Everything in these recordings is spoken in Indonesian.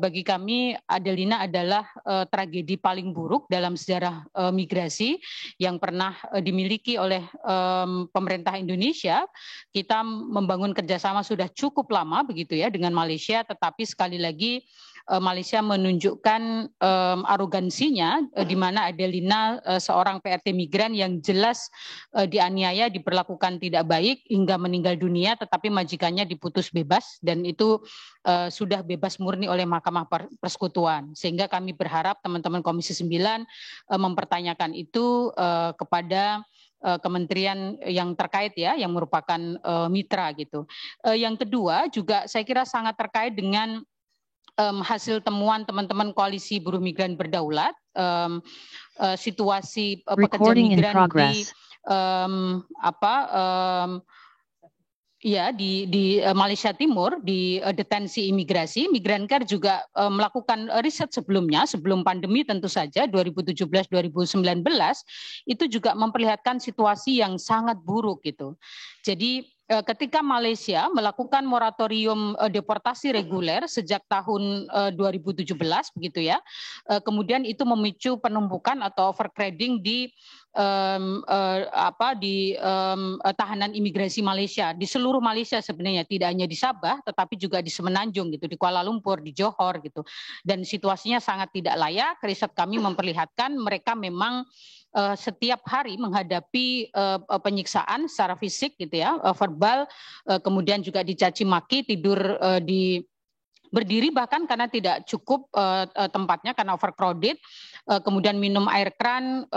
Bagi kami Adelina adalah tragedi paling buruk dalam sejarah migrasi yang pernah dimiliki oleh pemerintah Indonesia. Kita membangun kerjasama sudah cukup lama begitu ya dengan Malaysia, tetapi sekali lagi Malaysia menunjukkan arogansinya di mana Adelina seorang PRT migran yang jelas dianiaya, diperlakukan tidak baik hingga meninggal dunia, tetapi majikannya diputus bebas dan itu sudah bebas murni oleh Mahkamah Persekutuan. Sehingga kami berharap teman-teman Komisi 9 mempertanyakan itu kepada kementerian yang terkait ya, yang merupakan mitra gitu. Yang kedua juga saya kira sangat terkait dengan hasil temuan teman-teman Koalisi Buruh Migran Berdaulat, situasi pekerja migran di di Malaysia Timur, di detensi imigrasi. Migrancare juga melakukan riset sebelumnya, sebelum pandemi tentu saja, 2017-2019, itu juga memperlihatkan situasi yang sangat buruk gitu. Jadi ketika Malaysia melakukan moratorium deportasi reguler sejak tahun 2017 begitu ya, kemudian itu memicu penumpukan atau overcrowding di tahanan imigrasi Malaysia di seluruh Malaysia sebenarnya, tidak hanya di Sabah tetapi juga di Semenanjung gitu, di Kuala Lumpur, di Johor gitu. Dan situasinya sangat tidak layak. Riset kami memperlihatkan mereka memang setiap hari menghadapi penyiksaan secara fisik gitu ya, verbal, kemudian juga dicaci maki, tidur di berdiri bahkan karena tidak cukup tempatnya karena overcrowded, kemudian minum air keran,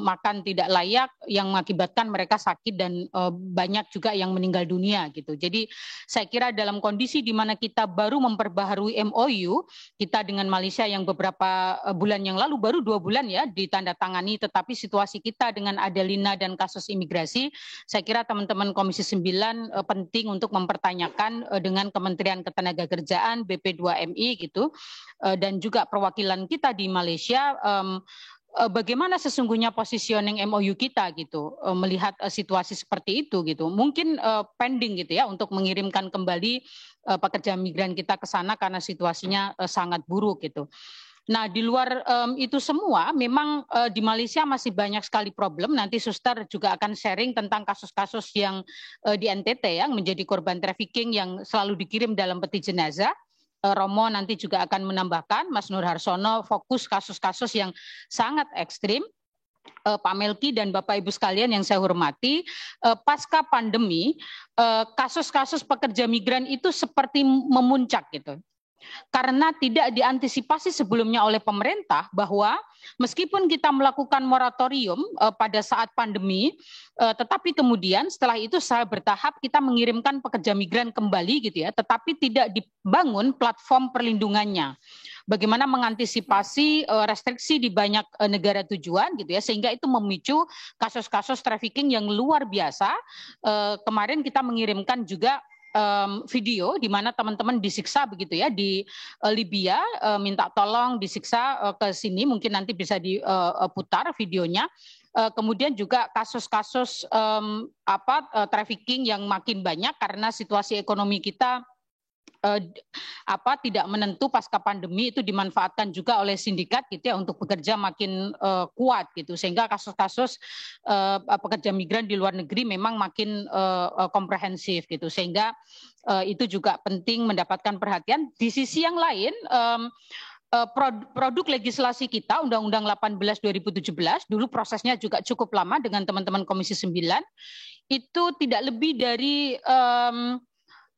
makan tidak layak yang mengakibatkan mereka sakit dan banyak juga yang meninggal dunia gitu. Jadi saya kira dalam kondisi di mana kita baru memperbaharui MOU kita dengan Malaysia yang beberapa bulan yang lalu, baru 2 bulan ya ditandatangani, tetapi situasi kita dengan Adelina dan kasus imigrasi, saya kira teman-teman Komisi 9 penting untuk mempertanyakan dengan Kementerian Ketenagakerjaan, BP2MI gitu, dan juga perwakilan kita di Malaysia, bagaimana sesungguhnya positioning MOU kita gitu, melihat situasi seperti itu gitu. Mungkin pending gitu ya untuk mengirimkan kembali pekerja migran kita ke sana karena situasinya sangat buruk gitu. Nah, di luar itu semua, memang di Malaysia masih banyak sekali problem. Nanti Suster juga akan sharing tentang kasus-kasus yang di NTT yang menjadi korban trafficking yang selalu dikirim dalam peti jenazah. Romo nanti juga akan menambahkan, Mas Nur Harsono fokus kasus-kasus yang sangat ekstrim. Pak Melki dan Bapak Ibu sekalian yang saya hormati, pasca pandemi, kasus-kasus pekerja migran itu seperti memuncak gitu. Karena tidak diantisipasi sebelumnya oleh pemerintah bahwa meskipun kita melakukan moratorium pada saat pandemi, tetapi kemudian setelah itu secara bertahap kita mengirimkan pekerja migran kembali gitu ya, tetapi tidak dibangun platform perlindungannya. Bagaimana mengantisipasi restriksi di banyak negara tujuan gitu ya, sehingga itu memicu kasus-kasus trafficking yang luar biasa. Kemarin kita mengirimkan juga video di mana teman-teman disiksa begitu ya di Libya, minta tolong disiksa ke sini, mungkin nanti bisa diputar videonya. Kemudian juga kasus-kasus trafficking yang makin banyak karena situasi ekonomi kita tidak menentu pasca pandemi, itu dimanfaatkan juga oleh sindikat gitu ya untuk bekerja makin kuat gitu, sehingga kasus-kasus pekerja migran di luar negeri memang makin komprehensif gitu, sehingga itu juga penting mendapatkan perhatian. Di sisi yang lain, produk legislasi kita Undang-Undang 18 2017 dulu prosesnya juga cukup lama dengan teman-teman Komisi 9, itu tidak lebih dari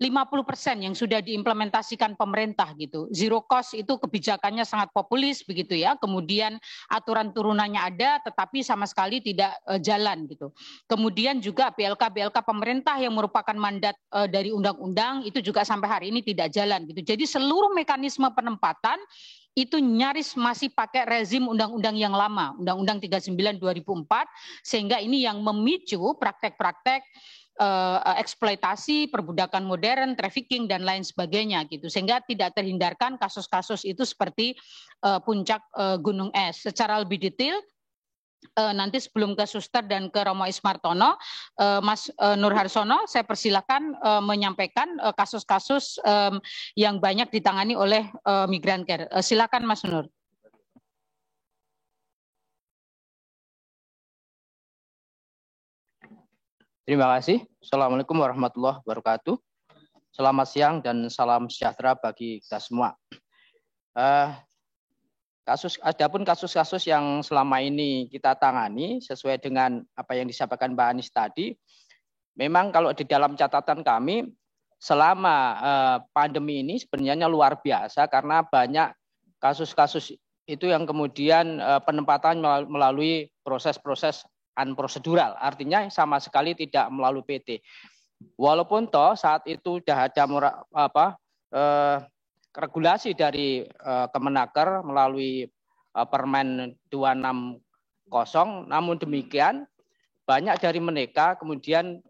50% yang sudah diimplementasikan pemerintah gitu. Zero cost itu kebijakannya sangat populis begitu ya. Kemudian aturan turunannya ada tetapi sama sekali tidak jalan gitu. Kemudian juga BLK pemerintah yang merupakan mandat dari undang-undang itu juga sampai hari ini tidak jalan gitu. Jadi seluruh mekanisme penempatan itu nyaris masih pakai rezim undang-undang yang lama, Undang-Undang 39 2004, sehingga ini yang memicu praktek-praktek eksploitasi, perbudakan modern, trafficking dan lain sebagainya gitu, sehingga tidak terhindarkan kasus-kasus itu seperti puncak gunung es. Secara lebih detail nanti sebelum ke Suster dan ke Romo Ismartono, Mas Nur Harsono, saya persilakan menyampaikan kasus-kasus yang banyak ditangani oleh Migran Care. Silakan Mas Nur. Terima kasih. Assalamualaikum warahmatullahi wabarakatuh. Selamat siang dan salam sejahtera bagi kita semua. Adapun kasus-kasus yang selama ini kita tangani sesuai dengan apa yang disampaikan Mbak Anis tadi, memang kalau di dalam catatan kami selama pandemi ini sebenarnya luar biasa karena banyak kasus-kasus itu yang kemudian penempatan melalui proses-proses unprosedural, artinya sama sekali tidak melalui PT. Walaupun toh saat itu sudah ada regulasi dari Kemenaker melalui Permen 260, namun demikian banyak dari mereka kemudian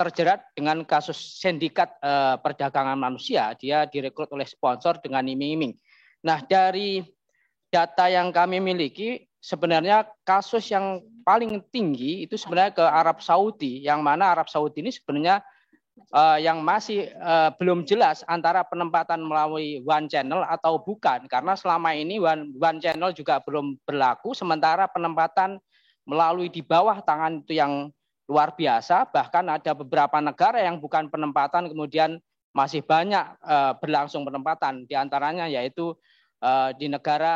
terjerat dengan kasus sindikat perdagangan manusia. Dia direkrut oleh sponsor dengan iming-iming. Nah, dari data yang kami miliki, sebenarnya kasus yang paling tinggi itu sebenarnya ke Arab Saudi, yang mana Arab Saudi ini sebenarnya yang masih belum jelas antara penempatan melalui one channel atau bukan, karena selama ini one channel juga belum berlaku, sementara penempatan melalui di bawah tangan itu yang luar biasa. Bahkan ada beberapa negara yang bukan penempatan kemudian masih banyak berlangsung penempatan, diantaranya yaitu di negara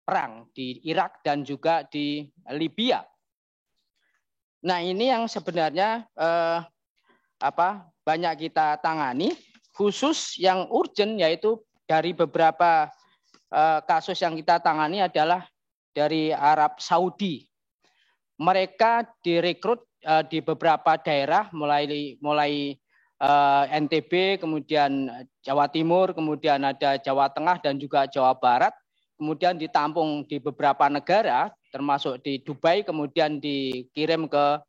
perang di Irak dan juga di Libya. Nah, ini yang sebenarnya banyak kita tangani, khusus yang urgent yaitu dari beberapa kasus yang kita tangani adalah dari Arab Saudi. Mereka direkrut di beberapa daerah mulai NTB, kemudian Jawa Timur, kemudian ada Jawa Tengah dan juga Jawa Barat. Kemudian ditampung di beberapa negara, termasuk di Dubai, kemudian dikirim ke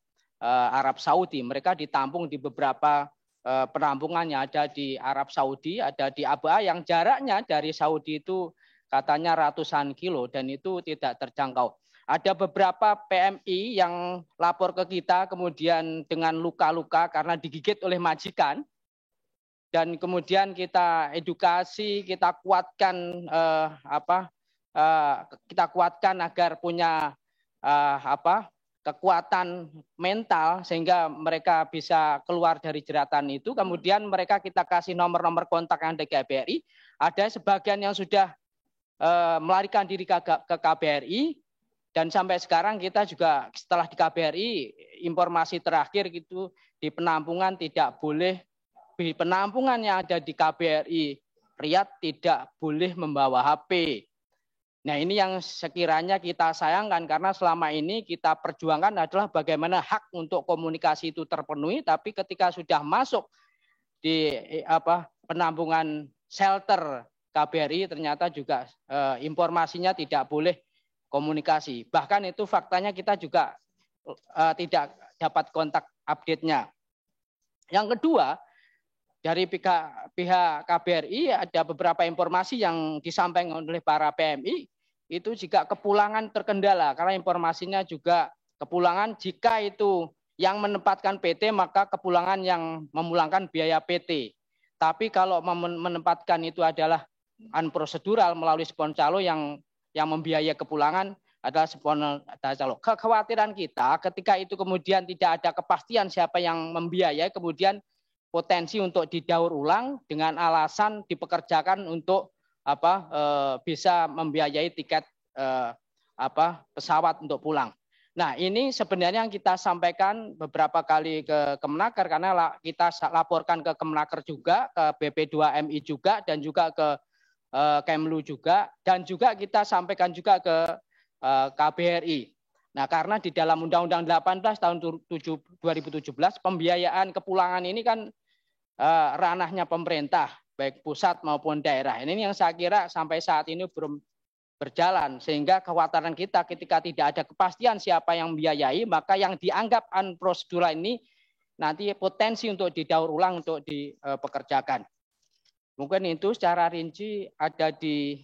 Arab Saudi. Mereka ditampung di beberapa penampungan yang ada di Arab Saudi, ada di Abha yang jaraknya dari Saudi itu katanya ratusan kilo dan itu tidak terjangkau. Ada beberapa PMI yang lapor ke kita kemudian dengan luka-luka karena digigit oleh majikan. Dan kemudian kita edukasi, kita kuatkan kita kuatkan agar punya kekuatan mental sehingga mereka bisa keluar dari jeratan itu. Kemudian mereka kita kasih nomor-nomor kontak yang ada di KBRI. Ada sebagian yang sudah melarikan diri ke KBRI dan sampai sekarang kita juga setelah di KBRI informasi terakhir gitu di penampungan tidak boleh, di penampungan yang ada di KBRI Riyadh tidak boleh membawa HP. Nah, ini yang sekiranya kita sayangkan karena selama ini kita perjuangkan adalah bagaimana hak untuk komunikasi itu terpenuhi, tapi ketika sudah masuk di penampungan shelter KBRI ternyata juga informasinya tidak boleh komunikasi. Bahkan itu faktanya kita juga tidak dapat kontak update-nya. Yang kedua, dari pihak KBRI ada beberapa informasi yang disampaikan oleh para PMI itu jika kepulangan terkendala karena informasinya juga kepulangan jika itu yang menempatkan PT maka kepulangan yang memulangkan biaya PT. Tapi kalau menempatkan itu adalah unprosedural melalui sponsor calo yang membiayai kepulangan adalah sponsor calo. Kekhawatiran kita ketika itu kemudian tidak ada kepastian siapa yang membiayai, kemudian potensi untuk didaur ulang dengan alasan dipekerjakan untuk bisa membiayai tiket pesawat untuk pulang. Nah, ini sebenarnya yang kita sampaikan beberapa kali ke Kemenaker karena kita laporkan ke Kemenaker juga, ke BP2MI juga dan juga ke Kemlu juga dan juga kita sampaikan juga ke KBRI. Nah, karena di dalam Undang-Undang 18 tahun 2017 pembiayaan kepulangan ini kan ranahnya pemerintah, baik pusat maupun daerah. Ini yang saya kira sampai saat ini belum berjalan, sehingga kekhawatiran kita ketika tidak ada kepastian siapa yang membiayai, maka yang dianggap unprosedural ini nanti potensi untuk didaur ulang untuk dipekerjakan. Mungkin itu secara rinci ada di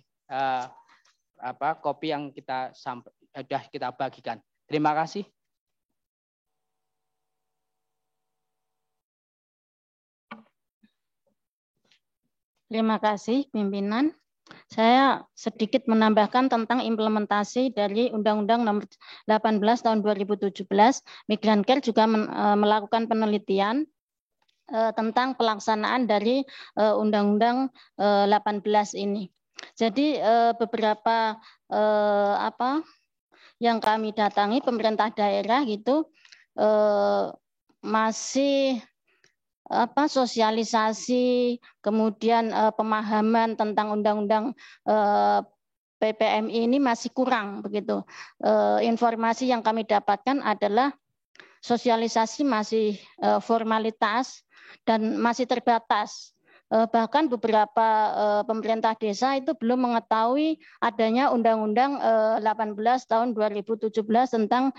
kopi yang sudah kita bagikan. Terima kasih. Terima kasih pimpinan. Saya sedikit menambahkan tentang implementasi dari Undang-Undang Nomor 18 Tahun 2017. Migrancare juga melakukan penelitian tentang pelaksanaan dari Undang-Undang 18 ini. Jadi beberapa yang kami datangi pemerintah daerah gitu masih sosialisasi, kemudian pemahaman tentang undang-undang PPMI ini masih kurang begitu. Informasi yang kami dapatkan adalah sosialisasi masih formalitas dan masih terbatas. Bahkan beberapa pemerintah desa itu belum mengetahui adanya Undang-Undang 18 tahun 2017 tentang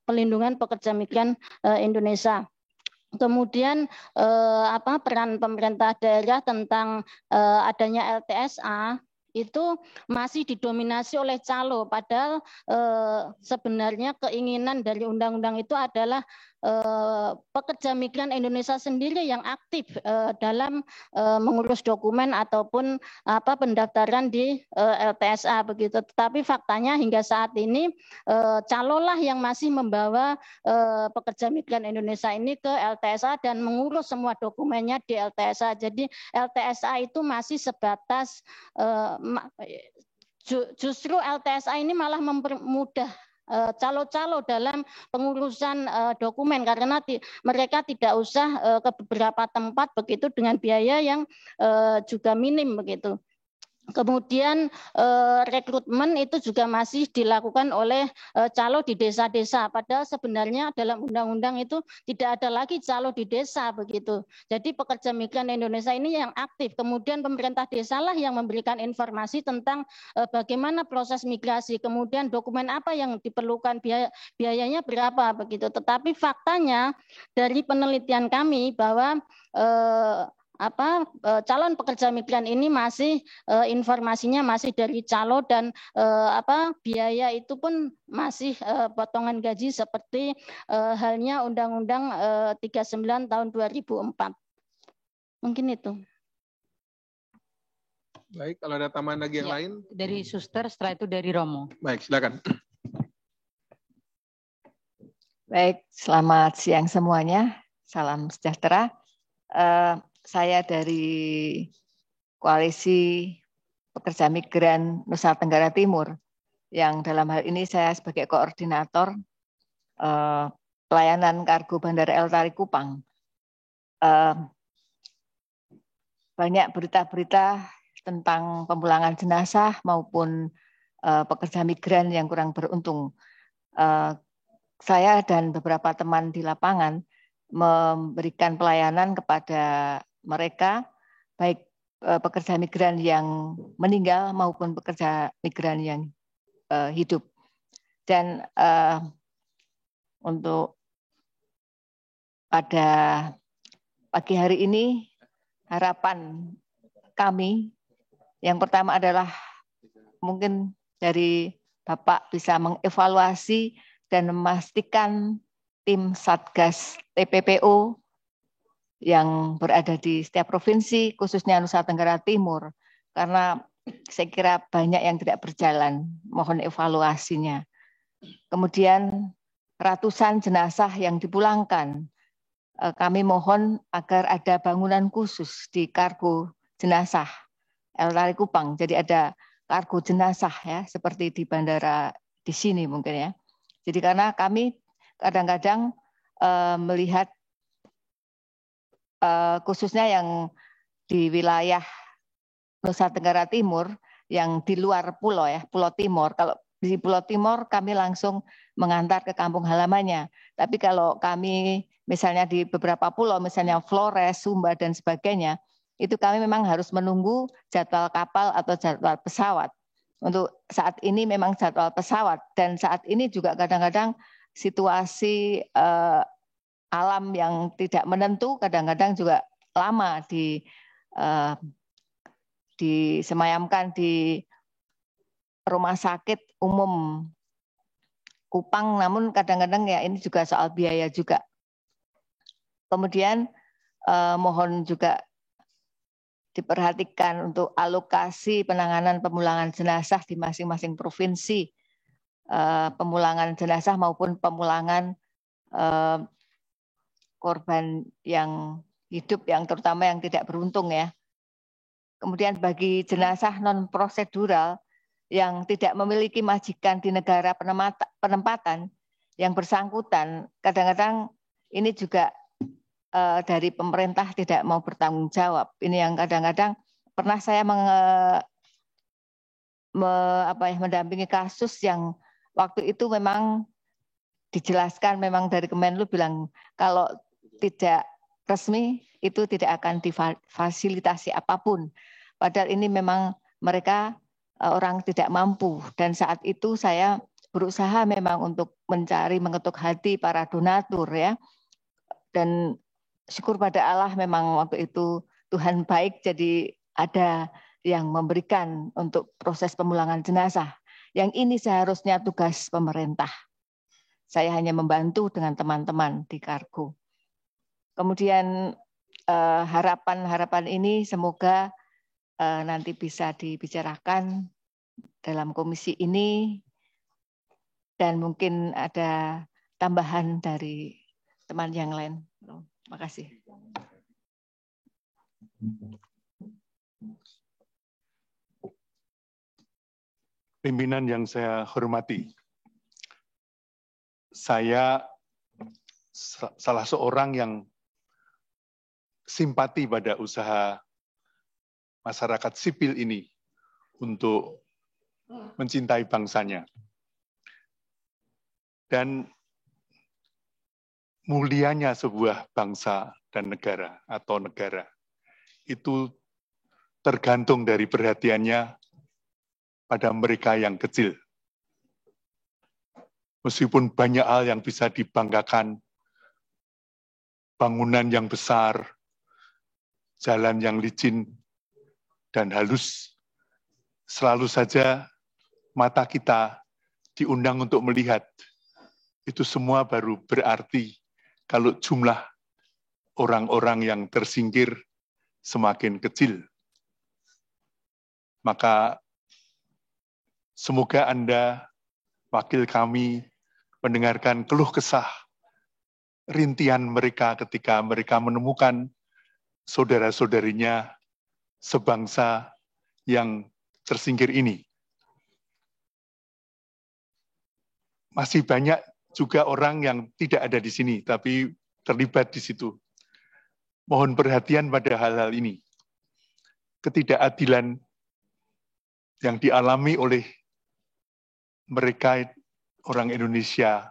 pelindungan pekerja migran Indonesia. Kemudian peran pemerintah daerah tentang adanya LTSA itu masih didominasi oleh calo, padahal sebenarnya keinginan dari undang-undang itu adalah pekerja migran Indonesia sendiri yang aktif dalam mengurus dokumen ataupun pendaftaran di LTSA begitu. Tetapi faktanya hingga saat ini calolah yang masih membawa pekerja migran Indonesia ini ke LTSA dan mengurus semua dokumennya di LTSA. Jadi LTSA itu masih sebatas justru LTSA ini malah mempermudah calo-calo dalam pengurusan dokumen karena mereka tidak usah ke beberapa tempat begitu dengan biaya yang juga minim begitu. Kemudian rekrutmen itu juga masih dilakukan oleh calo di desa-desa. Padahal sebenarnya dalam undang-undang itu tidak ada lagi calo di desa begitu. Jadi pekerja migran Indonesia ini yang aktif. Kemudian pemerintah desa lah yang memberikan informasi tentang bagaimana proses migrasi. Kemudian dokumen apa yang diperlukan, biayanya berapa begitu. Tetapi faktanya dari penelitian kami bahwa calon pekerja migran ini masih informasinya masih dari calo dan biaya itu pun masih potongan gaji seperti halnya Undang-Undang 39 tahun 2004. Mungkin itu. Baik, kalau ada tambahan lagi yang lain. Dari Suster, setelah itu dari Romo. Baik, silakan. Baik, selamat siang semuanya. Salam sejahtera. Saya dari Koalisi Pekerja Migran Nusa Tenggara Timur, yang dalam hal ini saya sebagai koordinator pelayanan kargo Bandara El Tari Kupang. Banyak berita-berita tentang pemulangan jenazah maupun pekerja migran yang kurang beruntung. Saya dan beberapa teman di lapangan memberikan pelayanan kepada mereka, baik pekerja migran yang meninggal maupun pekerja migran yang hidup. Dan untuk pada pagi hari ini, harapan kami yang pertama adalah mungkin dari Bapak bisa mengevaluasi dan memastikan tim Satgas TPPO yang berada di setiap provinsi, khususnya Nusa Tenggara Timur, karena saya kira banyak yang tidak berjalan, mohon evaluasinya. Kemudian ratusan jenazah yang dipulangkan, kami mohon agar ada bangunan khusus di kargo jenazah El Tari Kupang, jadi ada kargo jenazah ya, seperti di bandara di sini mungkin ya. Jadi karena kami kadang-kadang melihat khususnya yang di wilayah Nusa Tenggara Timur yang di luar pulau ya, Pulau Timur. Kalau di Pulau Timur kami langsung mengantar ke kampung halamannya. Tapi kalau kami misalnya di beberapa pulau, misalnya Flores, Sumba dan sebagainya, itu kami memang harus menunggu jadwal kapal atau jadwal pesawat. Untuk saat ini memang jadwal pesawat dan saat ini juga kadang-kadang situasi alam yang tidak menentu kadang-kadang juga lama disemayamkan di rumah sakit umum Kupang, namun kadang-kadang ya ini juga soal biaya juga. Kemudian mohon juga diperhatikan untuk alokasi penanganan pemulangan jenazah di masing-masing provinsi, pemulangan jenazah maupun pemulangan korban yang hidup, yang terutama yang tidak beruntung ya. Kemudian bagi jenazah non prosedural yang tidak memiliki majikan di negara penempatan, yang bersangkutan kadang-kadang ini juga dari pemerintah tidak mau bertanggung jawab. Ini yang kadang-kadang pernah saya mendampingi kasus yang waktu itu memang dijelaskan, memang dari Kemenlu bilang kalau tidak resmi itu tidak akan difasilitasi apapun. Padahal ini memang mereka orang tidak mampu, dan saat itu saya berusaha memang untuk mencari, mengetuk hati para donatur ya, dan syukur pada Allah memang waktu itu Tuhan baik, jadi ada yang memberikan untuk proses pemulangan jenazah. Yang ini seharusnya tugas pemerintah. Saya hanya membantu dengan teman-teman di Kargo. Kemudian harapan ini semoga nanti bisa dibicarakan dalam komisi ini, dan mungkin ada tambahan dari teman yang lain. Terima kasih. Pimpinan yang saya hormati, saya salah seorang yang simpati pada usaha masyarakat sipil ini untuk mencintai bangsanya. Dan mulianya sebuah bangsa dan negara atau negara itu tergantung dari perhatiannya pada mereka yang kecil. Meskipun banyak hal yang bisa dibanggakan, bangunan yang besar, jalan yang licin dan halus, selalu saja mata kita diundang untuk melihat. Itu semua baru berarti kalau jumlah orang-orang yang tersingkir semakin kecil. Maka semoga Anda, wakil kami, mendengarkan keluh kesah rintihan mereka ketika mereka menemukan saudara-saudarinya sebangsa yang tersingkir ini. Masih banyak juga orang yang tidak ada di sini, tapi terlibat di situ. Mohon perhatian pada hal-hal ini. Ketidakadilan yang dialami oleh mereka orang Indonesia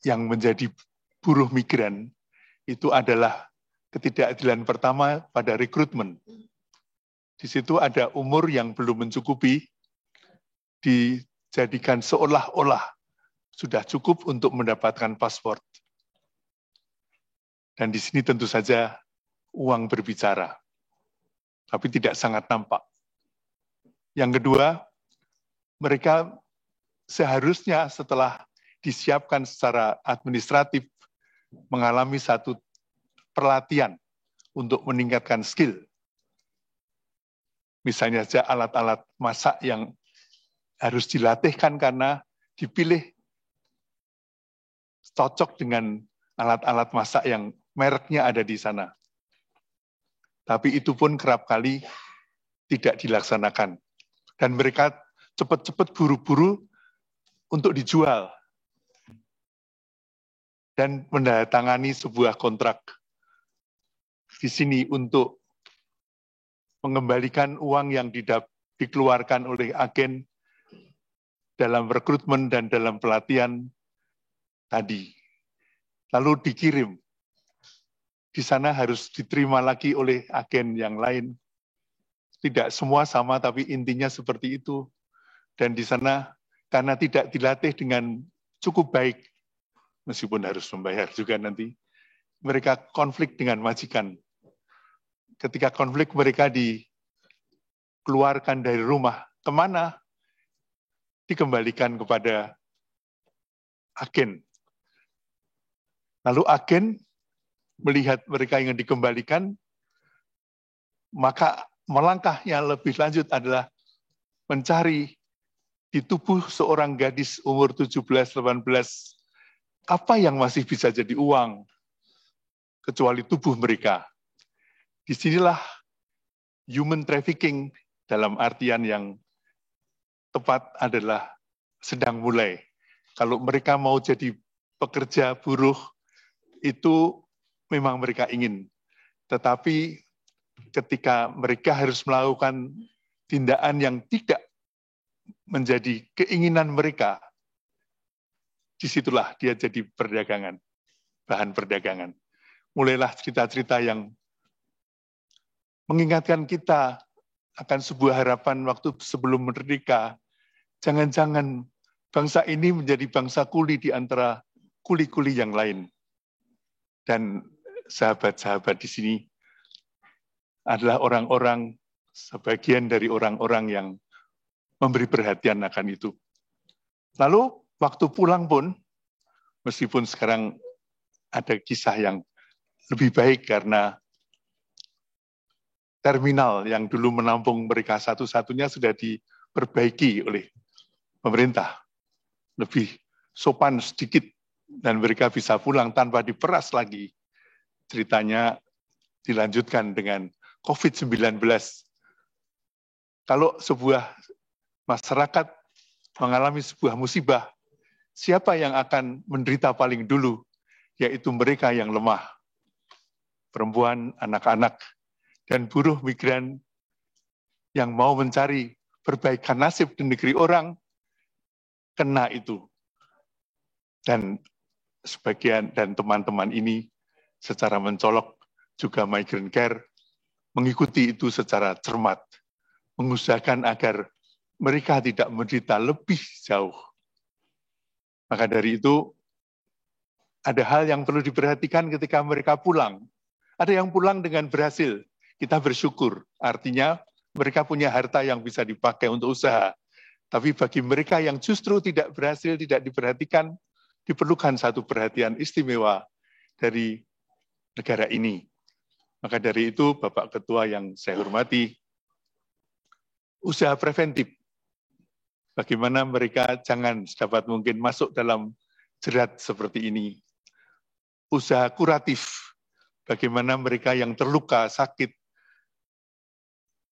yang menjadi buruh migran itu adalah ketidakadilan pertama pada rekrutmen. Di situ ada umur yang belum mencukupi, dijadikan seolah-olah sudah cukup untuk mendapatkan paspor. Dan di sini tentu saja uang berbicara, tapi tidak sangat nampak. Yang kedua, mereka seharusnya setelah disiapkan secara administratif mengalami satu pelatihan untuk meningkatkan skill. Misalnya saja alat-alat masak yang harus dilatihkan karena dipilih cocok dengan alat-alat masak yang mereknya ada di sana. Tapi itu pun kerap kali tidak dilaksanakan. Dan mereka cepat-cepat buru-buru untuk dijual. Dan menandatangani sebuah kontrak di sini untuk mengembalikan uang yang dikeluarkan oleh agen dalam rekrutmen dan dalam pelatihan tadi. Lalu dikirim. Di sana harus diterima lagi oleh agen yang lain. Tidak semua sama, tapi intinya seperti itu. Dan di sana karena tidak dilatih dengan cukup baik, meskipun harus membayar juga nanti, mereka konflik dengan majikan. Ketika konflik mereka dikeluarkan dari rumah, kemana? dikembalikan kepada agen. Lalu agen melihat mereka yang dikembalikan, maka melangkah yang lebih lanjut adalah mencari di tubuh seorang gadis umur 17-18, apa yang masih bisa jadi uang, kecuali tubuh mereka. Disinilah human trafficking dalam artian yang tepat adalah sedang mulai. Kalau mereka mau jadi pekerja buruh, itu memang mereka ingin. Tetapi ketika mereka harus melakukan tindakan yang tidak menjadi keinginan mereka, disitulah dia jadi perdagangan, bahan perdagangan. Mulailah cerita-cerita yang mengingatkan kita akan sebuah harapan waktu sebelum merdeka. Jangan-jangan bangsa ini menjadi bangsa kuli di antara kuli-kuli yang lain. Dan sahabat-sahabat di sini adalah orang-orang, sebagian dari orang-orang yang memberi perhatian akan itu. Lalu waktu pulang pun, meskipun sekarang ada kisah yang lebih baik karena terminal yang dulu menampung mereka satu-satunya sudah diperbaiki oleh pemerintah. Lebih sopan sedikit dan mereka bisa pulang tanpa diperas lagi. Ceritanya dilanjutkan dengan COVID-19. Kalau sebuah masyarakat mengalami sebuah musibah, siapa yang akan menderita paling dulu? Yaitu mereka yang lemah. Perempuan, anak-anak, dan buruh migran yang mau mencari perbaikan nasib di negeri orang, kena itu. Dan sebagian dan teman-teman ini secara mencolok juga Migrant Care mengikuti itu secara cermat, mengusahakan agar mereka tidak menderita lebih jauh. Maka dari itu, ada hal yang perlu diperhatikan ketika mereka pulang. Ada yang pulang dengan berhasil, kita bersyukur. Artinya mereka punya harta yang bisa dipakai untuk usaha. Tapi bagi mereka yang justru tidak berhasil, tidak diperhatikan, diperlukan satu perhatian istimewa dari negara ini. Maka dari itu, Bapak Ketua yang saya hormati, usaha preventif. Bagaimana mereka jangan sedapat mungkin masuk dalam jerat seperti ini. Usaha kuratif. Bagaimana mereka yang terluka, sakit,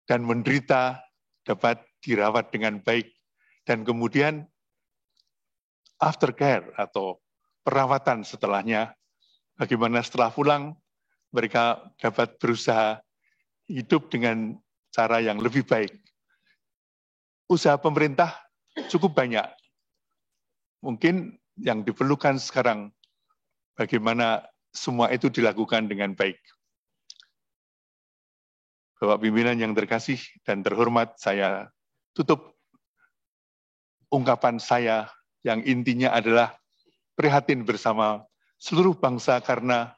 dan menderita dapat dirawat dengan baik. Dan kemudian aftercare atau perawatan setelahnya, bagaimana setelah pulang mereka dapat berusaha hidup dengan cara yang lebih baik. Usaha pemerintah cukup banyak. Mungkin yang diperlukan sekarang bagaimana semua itu dilakukan dengan baik. Bapak pimpinan yang terkasih dan terhormat, saya tutup ungkapan saya yang intinya adalah prihatin bersama seluruh bangsa karena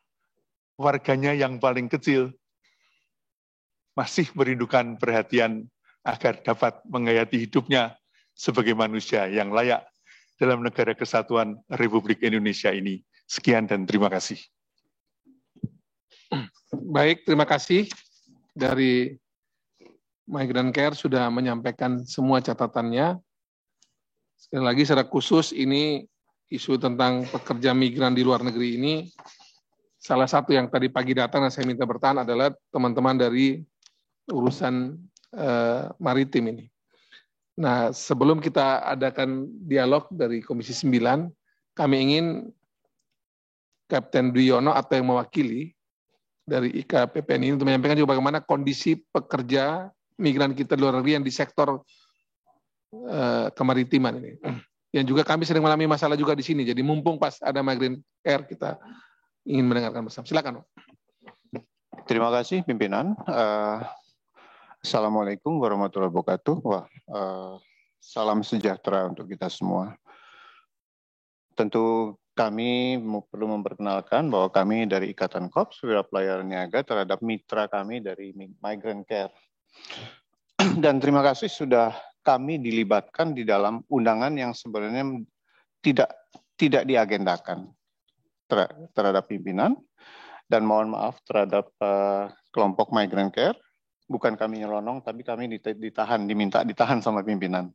warganya yang paling kecil masih merindukan perhatian agar dapat menghayati hidupnya sebagai manusia yang layak dalam negara kesatuan Republik Indonesia ini. Sekian dan terima kasih. Baik, terima kasih dari Migrant Care sudah menyampaikan semua catatannya. Sekali lagi secara khusus ini isu tentang pekerja migran di luar negeri ini, salah satu yang tadi pagi datang dan saya minta bertahan adalah teman-teman dari urusan maritim ini. Nah, sebelum kita adakan dialog dari Komisi 9, kami ingin Kapten Duyono atau yang mewakili dari IKPPN ini untuk menyampaikan juga bagaimana kondisi pekerja migran kita di luar negeri yang di sektor kemaritiman ini. Yang juga kami sering mengalami masalah juga di sini. Jadi mumpung pas ada Migrant Care kita ingin mendengarkan bersama. Silakan, Pak. Terima kasih pimpinan. Assalamualaikum warahmatullahi wabarakatuh. Salam sejahtera untuk kita semua. Tentu kami perlu memperkenalkan bahwa kami dari Ikatan Korps Wira Pelayaran Niaga terhadap mitra kami dari Migrant Care. Dan terima kasih sudah kami dilibatkan di dalam undangan yang sebenarnya tidak diagendakan terhadap pimpinan, dan mohon maaf terhadap kelompok Migrant Care. Bukan kami nyelonong, tapi kami diminta ditahan sama pimpinan.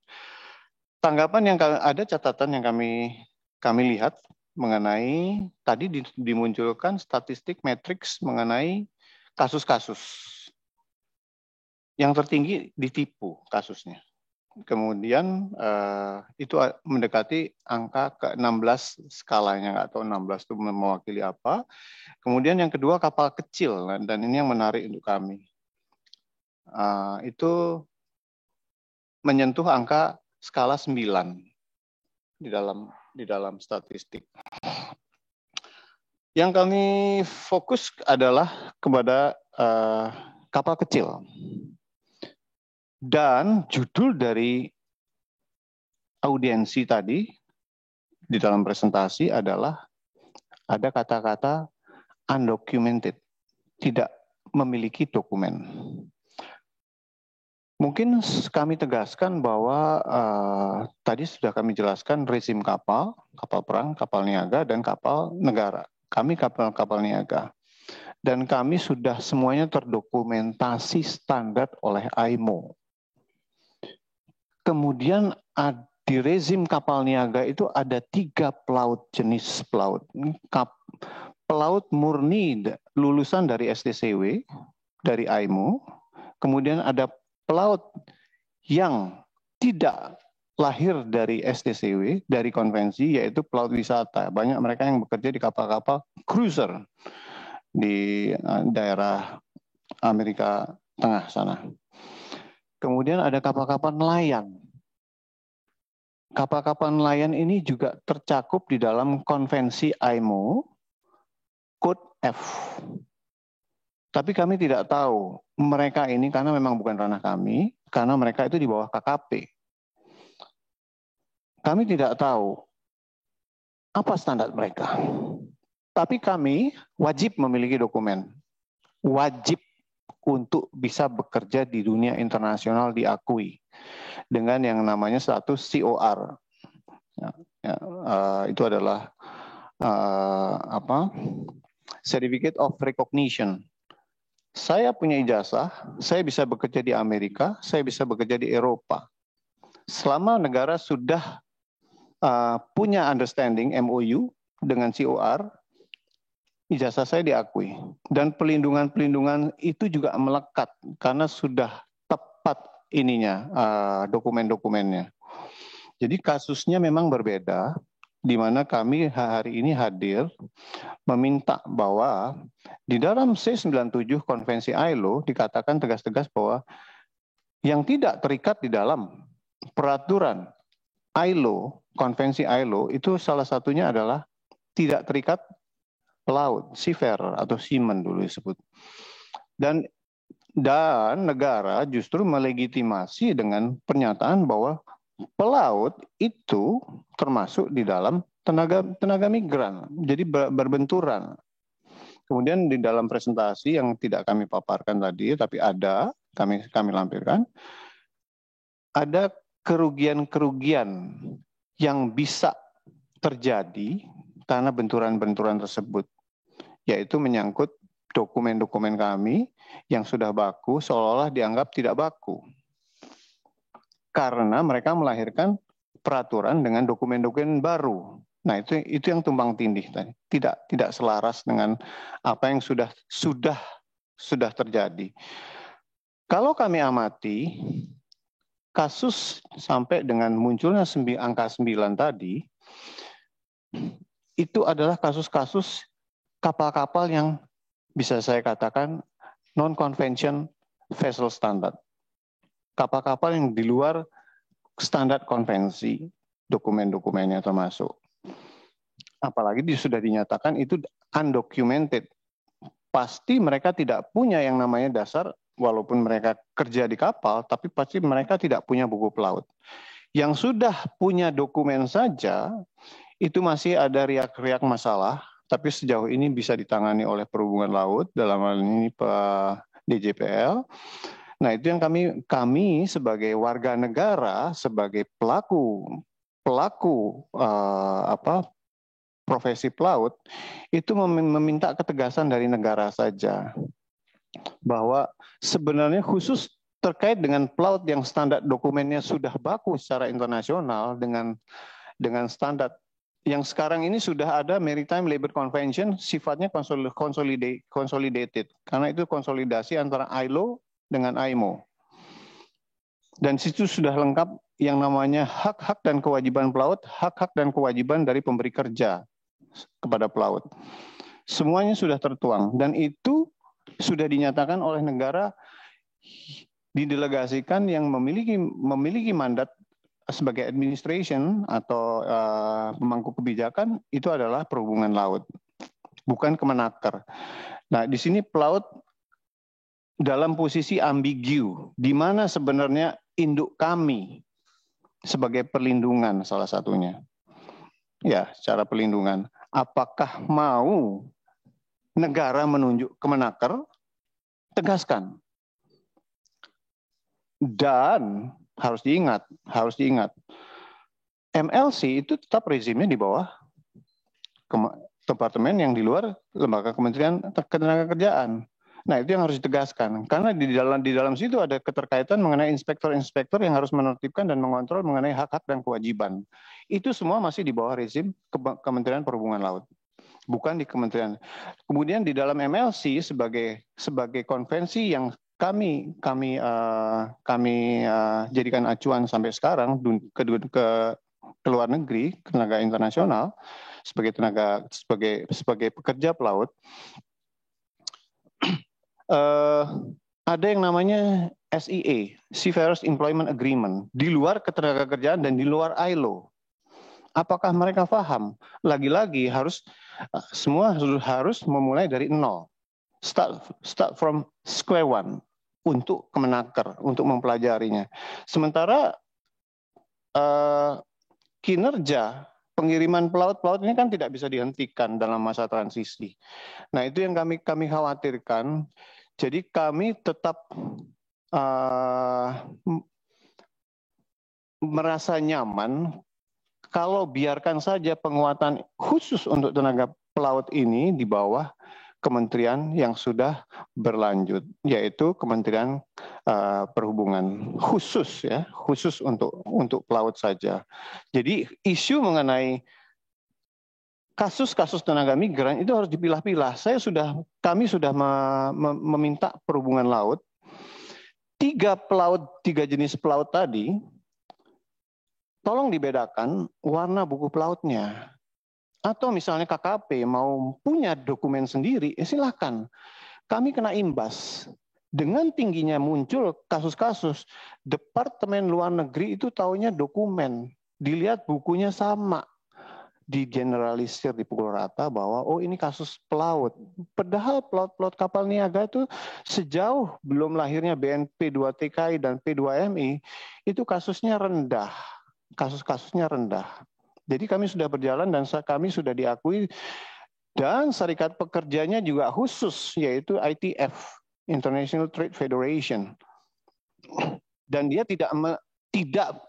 Tanggapan yang ada, catatan yang kami lihat mengenai tadi dimunculkan statistik matriks mengenai kasus-kasus yang tertinggi ditipu kasusnya. Kemudian itu mendekati angka ke-16 skalanya, nggak tahu 16 itu mewakili apa. Kemudian yang kedua kapal kecil, dan ini yang menarik untuk kami. Itu menyentuh angka skala 9 di dalam statistik. Yang kami fokus adalah kepada kapal kecil. Dan judul dari audiensi tadi di dalam presentasi adalah ada kata-kata undocumented, tidak memiliki dokumen. Mungkin kami tegaskan bahwa tadi sudah kami jelaskan rezim kapal perang, kapal niaga, dan kapal negara. Kami kapal niaga. Dan kami sudah semuanya terdokumentasi standar oleh IMO. Kemudian di rezim kapal niaga itu ada 3 pelaut, jenis pelaut. Pelaut murni lulusan dari STCW, dari IMO. Kemudian ada pelaut yang tidak lahir dari STCW, dari konvensi, yaitu pelaut wisata. Banyak mereka yang bekerja di kapal-kapal cruiser di daerah Amerika Tengah sana. Kemudian ada kapal-kapal nelayan. Kapal-kapal nelayan ini juga tercakup di dalam konvensi IMO, Code F. Tapi kami tidak tahu mereka ini, karena memang bukan ranah kami, karena mereka itu di bawah KKP. Kami tidak tahu apa standar mereka. Tapi kami wajib memiliki dokumen. Wajib untuk bisa bekerja di dunia internasional diakui dengan yang namanya status COR. Itu adalah Certificate of Recognition. Saya punya ijazah, saya bisa bekerja di Amerika, saya bisa bekerja di Eropa. Selama negara sudah punya understanding MOU dengan COR, ijazah saya diakui. Dan pelindungan-pelindungan itu juga melekat karena sudah tepat ininya, dokumen-dokumennya. Jadi kasusnya memang berbeda, di mana kami hari ini hadir meminta bahwa di dalam C97 Konvensi ILO dikatakan tegas-tegas bahwa yang tidak terikat di dalam peraturan ILO, Konvensi ILO, itu salah satunya adalah tidak terikat pelaut, seafarer atau seaman dulu disebut. Dan negara justru melegitimasi dengan pernyataan bahwa pelaut itu termasuk di dalam tenaga migran, jadi berbenturan. Kemudian di dalam presentasi yang tidak kami paparkan tadi, tapi ada kami lampirkan, ada kerugian-kerugian yang bisa terjadi karena benturan-benturan tersebut, yaitu menyangkut dokumen-dokumen kami yang sudah baku seolah-olah dianggap tidak baku. Karena mereka melahirkan peraturan dengan dokumen-dokumen baru. Nah, itu yang tumpang tindih tadi. Tidak selaras dengan apa yang sudah terjadi. Kalau kami amati kasus sampai dengan munculnya angka 9 tadi, itu adalah kasus-kasus kapal-kapal yang bisa saya katakan non-convention vessel standard. Kapal-kapal yang di luar standar konvensi, dokumen-dokumennya termasuk. Apalagi sudah dinyatakan itu undocumented. Pasti mereka tidak punya yang namanya dasar, walaupun mereka kerja di kapal, tapi pasti mereka tidak punya buku pelaut. Yang sudah punya dokumen saja, itu masih ada riak-riak masalah, tapi sejauh ini bisa ditangani oleh Perhubungan Laut, dalam hal ini Pak DJPL. Nah, itu yang kami sebagai warga negara, sebagai pelaku profesi pelaut, itu meminta ketegasan dari negara saja. Bahwa sebenarnya khusus terkait dengan pelaut yang standar dokumennya sudah baku secara internasional dengan standar yang sekarang ini sudah ada Maritime Labour Convention sifatnya consolidated karena itu konsolidasi antara ILO dengan IMO. Dan situ sudah lengkap yang namanya hak-hak dan kewajiban pelaut, hak-hak dan kewajiban dari pemberi kerja kepada pelaut. Semuanya sudah tertuang dan itu sudah dinyatakan oleh negara didelegasikan yang memiliki mandat sebagai administration atau pemangku kebijakan itu adalah perhubungan laut, bukan Kemenaker. Nah, di sini pelaut dalam posisi ambigu, di mana sebenarnya induk kami sebagai perlindungan salah satunya. Ya, secara perlindungan. Apakah mau negara menunjuk Kemenaker? Tegaskan. Dan harus diingat, MLC itu tetap rezimnya di bawah departemen yang di luar lembaga Kementerian Ketenagakerjaan. Nah, itu yang harus ditegaskan. Karena di dalam situ ada keterkaitan mengenai inspektor-inspektor yang harus menertibkan dan mengontrol mengenai hak-hak dan kewajiban. Itu semua masih di bawah rezim Kementerian Perhubungan Laut. Bukan di kementerian. Kemudian di dalam MLC sebagai konvensi yang kami jadikan acuan sampai sekarang ke luar negeri, ke tenaga internasional sebagai pekerja pelaut, ada yang namanya SEA, Seafarers Employment Agreement, di luar ketenagakerjaan dan di luar ILO. Apakah mereka paham? Lagi-lagi semua harus memulai dari nol. Start from square one untuk Kemenaker, untuk mempelajarinya. Sementara kinerja pengiriman pelaut ini kan tidak bisa dihentikan dalam masa transisi. Nah, itu yang kami khawatirkan. Jadi kami tetap merasa nyaman kalau biarkan saja penguatan khusus untuk tenaga pelaut ini di bawah kementerian yang sudah berlanjut, yaitu Kementerian Perhubungan khusus untuk pelaut saja. Jadi isu mengenai kasus-kasus tenaga migran itu harus dipilah-pilah. Kami sudah meminta Perhubungan Laut, tiga jenis pelaut tadi, tolong dibedakan warna buku pelautnya. Atau misalnya KKP mau punya dokumen sendiri, silakan. Kami kena imbas. Dengan tingginya muncul kasus-kasus, Departemen Luar Negeri itu taunya dokumen. Dilihat bukunya sama. Digeneralisir, dipukul rata bahwa oh ini kasus pelaut. Padahal pelaut kapal niaga itu sejauh belum lahirnya BNP 2TKI dan P2MI, itu kasusnya rendah. Kasus-kasusnya rendah. Jadi kami sudah berjalan dan kami sudah diakui dan serikat pekerjanya juga khusus yaitu ITF, International Trade Federation. Dan dia tidak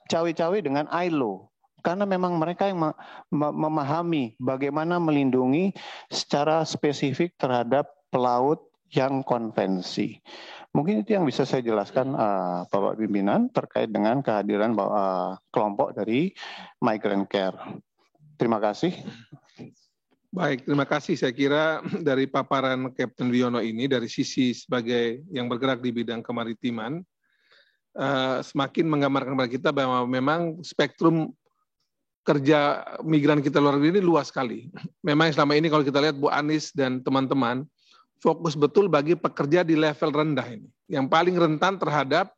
cawe-cawe dengan ILO karena memang mereka yang memahami bagaimana melindungi secara spesifik terhadap pelaut yang konvensi. Mungkin itu yang bisa saya jelaskan Bapak Pimpinan terkait dengan kehadiran kelompok dari Migrant Care. Terima kasih. Baik, terima kasih. Saya kira dari paparan Kapten Wiono ini dari sisi sebagai yang bergerak di bidang kemaritiman, semakin menggambarkan kepada kita bahwa memang spektrum kerja migran kita luar negeri ini luas sekali. Memang selama ini kalau kita lihat Bu Anies dan teman-teman, fokus betul bagi pekerja di level rendah ini, yang paling rentan terhadap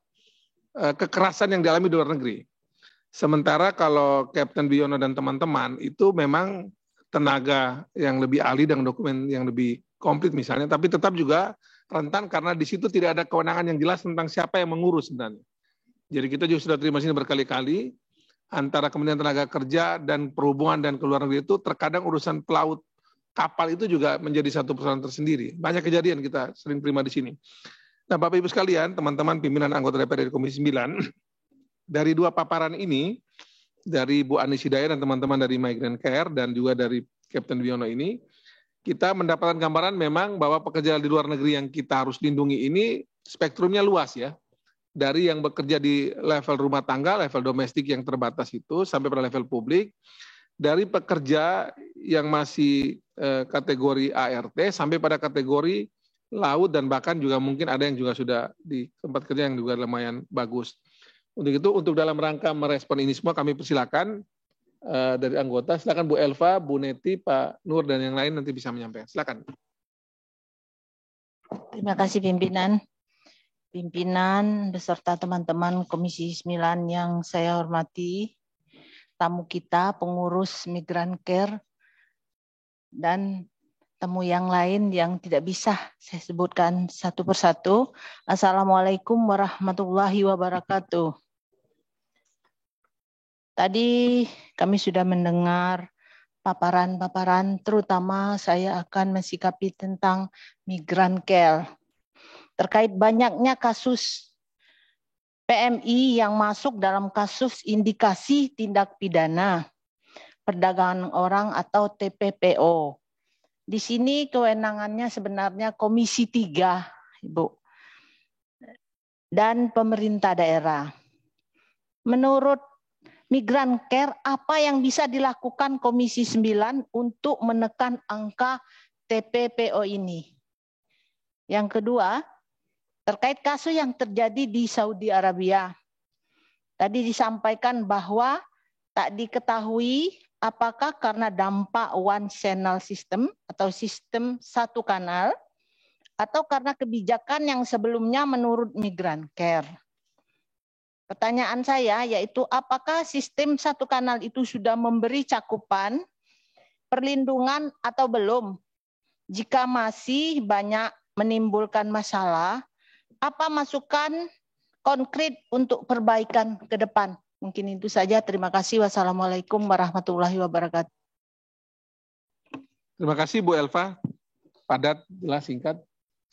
kekerasan yang dialami di luar negeri. Sementara kalau Kapten Wiono dan teman-teman itu memang tenaga yang lebih ahli dengan dokumen yang lebih komplit misalnya, tapi tetap juga rentan karena di situ tidak ada kewenangan yang jelas tentang siapa yang mengurus sebenarnya. Jadi kita juga sudah terima sini berkali-kali, antara Kementerian Tenaga Kerja dan Perhubungan dan Keluar Negeri itu terkadang urusan pelaut kapal itu juga menjadi satu persoalan tersendiri. Banyak kejadian kita sering terima di sini. Nah, Bapak Ibu sekalian, teman-teman pimpinan anggota DPR dari Komisi 9, dari dua paparan ini, dari Bu Anis Hidayah dan teman-teman dari Migrant Care dan juga dari Kapten Wiono ini, kita mendapatkan gambaran memang bahwa pekerja di luar negeri yang kita harus lindungi ini spektrumnya luas ya. Dari yang bekerja di level rumah tangga, level domestik yang terbatas itu, sampai pada level publik, dari pekerja yang masih kategori ART sampai pada kategori laut, dan bahkan juga mungkin ada yang juga sudah di tempat kerja yang juga lumayan bagus. Untuk itu, untuk dalam rangka merespon ini semua, kami persilakan dari anggota, silakan Bu Elva, Bu Neti, Pak Nur, dan yang lain nanti bisa menyampaikan. Silakan. Terima kasih pimpinan. Pimpinan beserta teman-teman Komisi 9 yang saya hormati, tamu kita, pengurus Migrant Care, dan tamu yang lain yang tidak bisa saya sebutkan satu persatu. Assalamualaikum warahmatullahi wabarakatuh. Tadi kami sudah mendengar paparan-paparan, terutama saya akan mensikapi tentang Migrant Care. Terkait banyaknya kasus PMI yang masuk dalam kasus indikasi tindak pidana perdagangan orang atau TPPO. Di sini kewenangannya sebenarnya Komisi 3, Ibu, dan pemerintah daerah. Menurut Migrant Care, apa yang bisa dilakukan Komisi 9 untuk menekan angka TPPO ini? Yang kedua, terkait kasus yang terjadi di Saudi Arabia. Tadi disampaikan bahwa tak diketahui apakah karena dampak one channel system atau sistem satu kanal, atau karena kebijakan yang sebelumnya menurut Migrant Care. Pertanyaan saya yaitu apakah sistem satu kanal itu sudah memberi cakupan perlindungan atau belum? Jika masih banyak menimbulkan masalah, apa masukan konkret untuk perbaikan ke depan? Mungkin itu saja. Terima kasih. Wassalamualaikum warahmatullahi wabarakatuh. Terima kasih Bu Elva. Padat, jelas, singkat.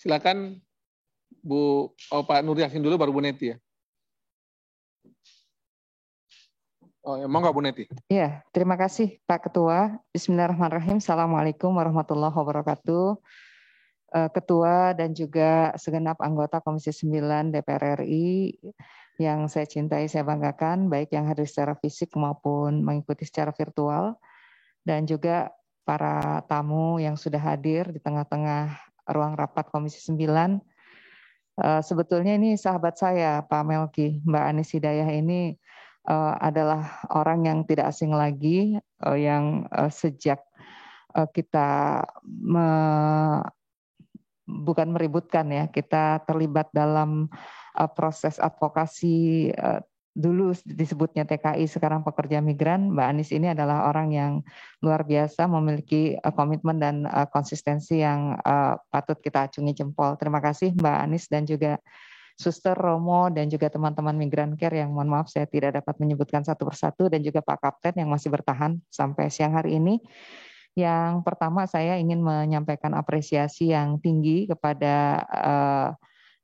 Silakan Pak Nur Yasin dulu, baru Bu Neti ya. Oh, emang nggak Bu Neti? Iya, terima kasih Pak Ketua. Bismillahirrahmanirrahim. Assalamualaikum warahmatullahi wabarakatuh. Ketua dan juga segenap anggota Komisi 9 DPR RI yang saya cintai, saya banggakan, baik yang hadir secara fisik maupun mengikuti secara virtual, dan juga para tamu yang sudah hadir di tengah-tengah ruang rapat Komisi 9. Sebetulnya ini sahabat saya, Pak Melki. Mbak Anis Hidayah ini adalah orang yang tidak asing lagi, yang sejak kita bukan meributkan ya, kita terlibat dalam proses advokasi, dulu disebutnya TKI, sekarang pekerja migran. Mbak Anis ini adalah orang yang luar biasa, memiliki komitmen dan konsistensi yang patut kita acungi jempol. Terima kasih Mbak Anis dan juga Suster Romo dan juga teman-teman Migrant Care yang mohon maaf saya tidak dapat menyebutkan satu persatu, dan juga Pak Kapten yang masih bertahan sampai siang hari ini. Yang pertama saya ingin menyampaikan apresiasi yang tinggi kepada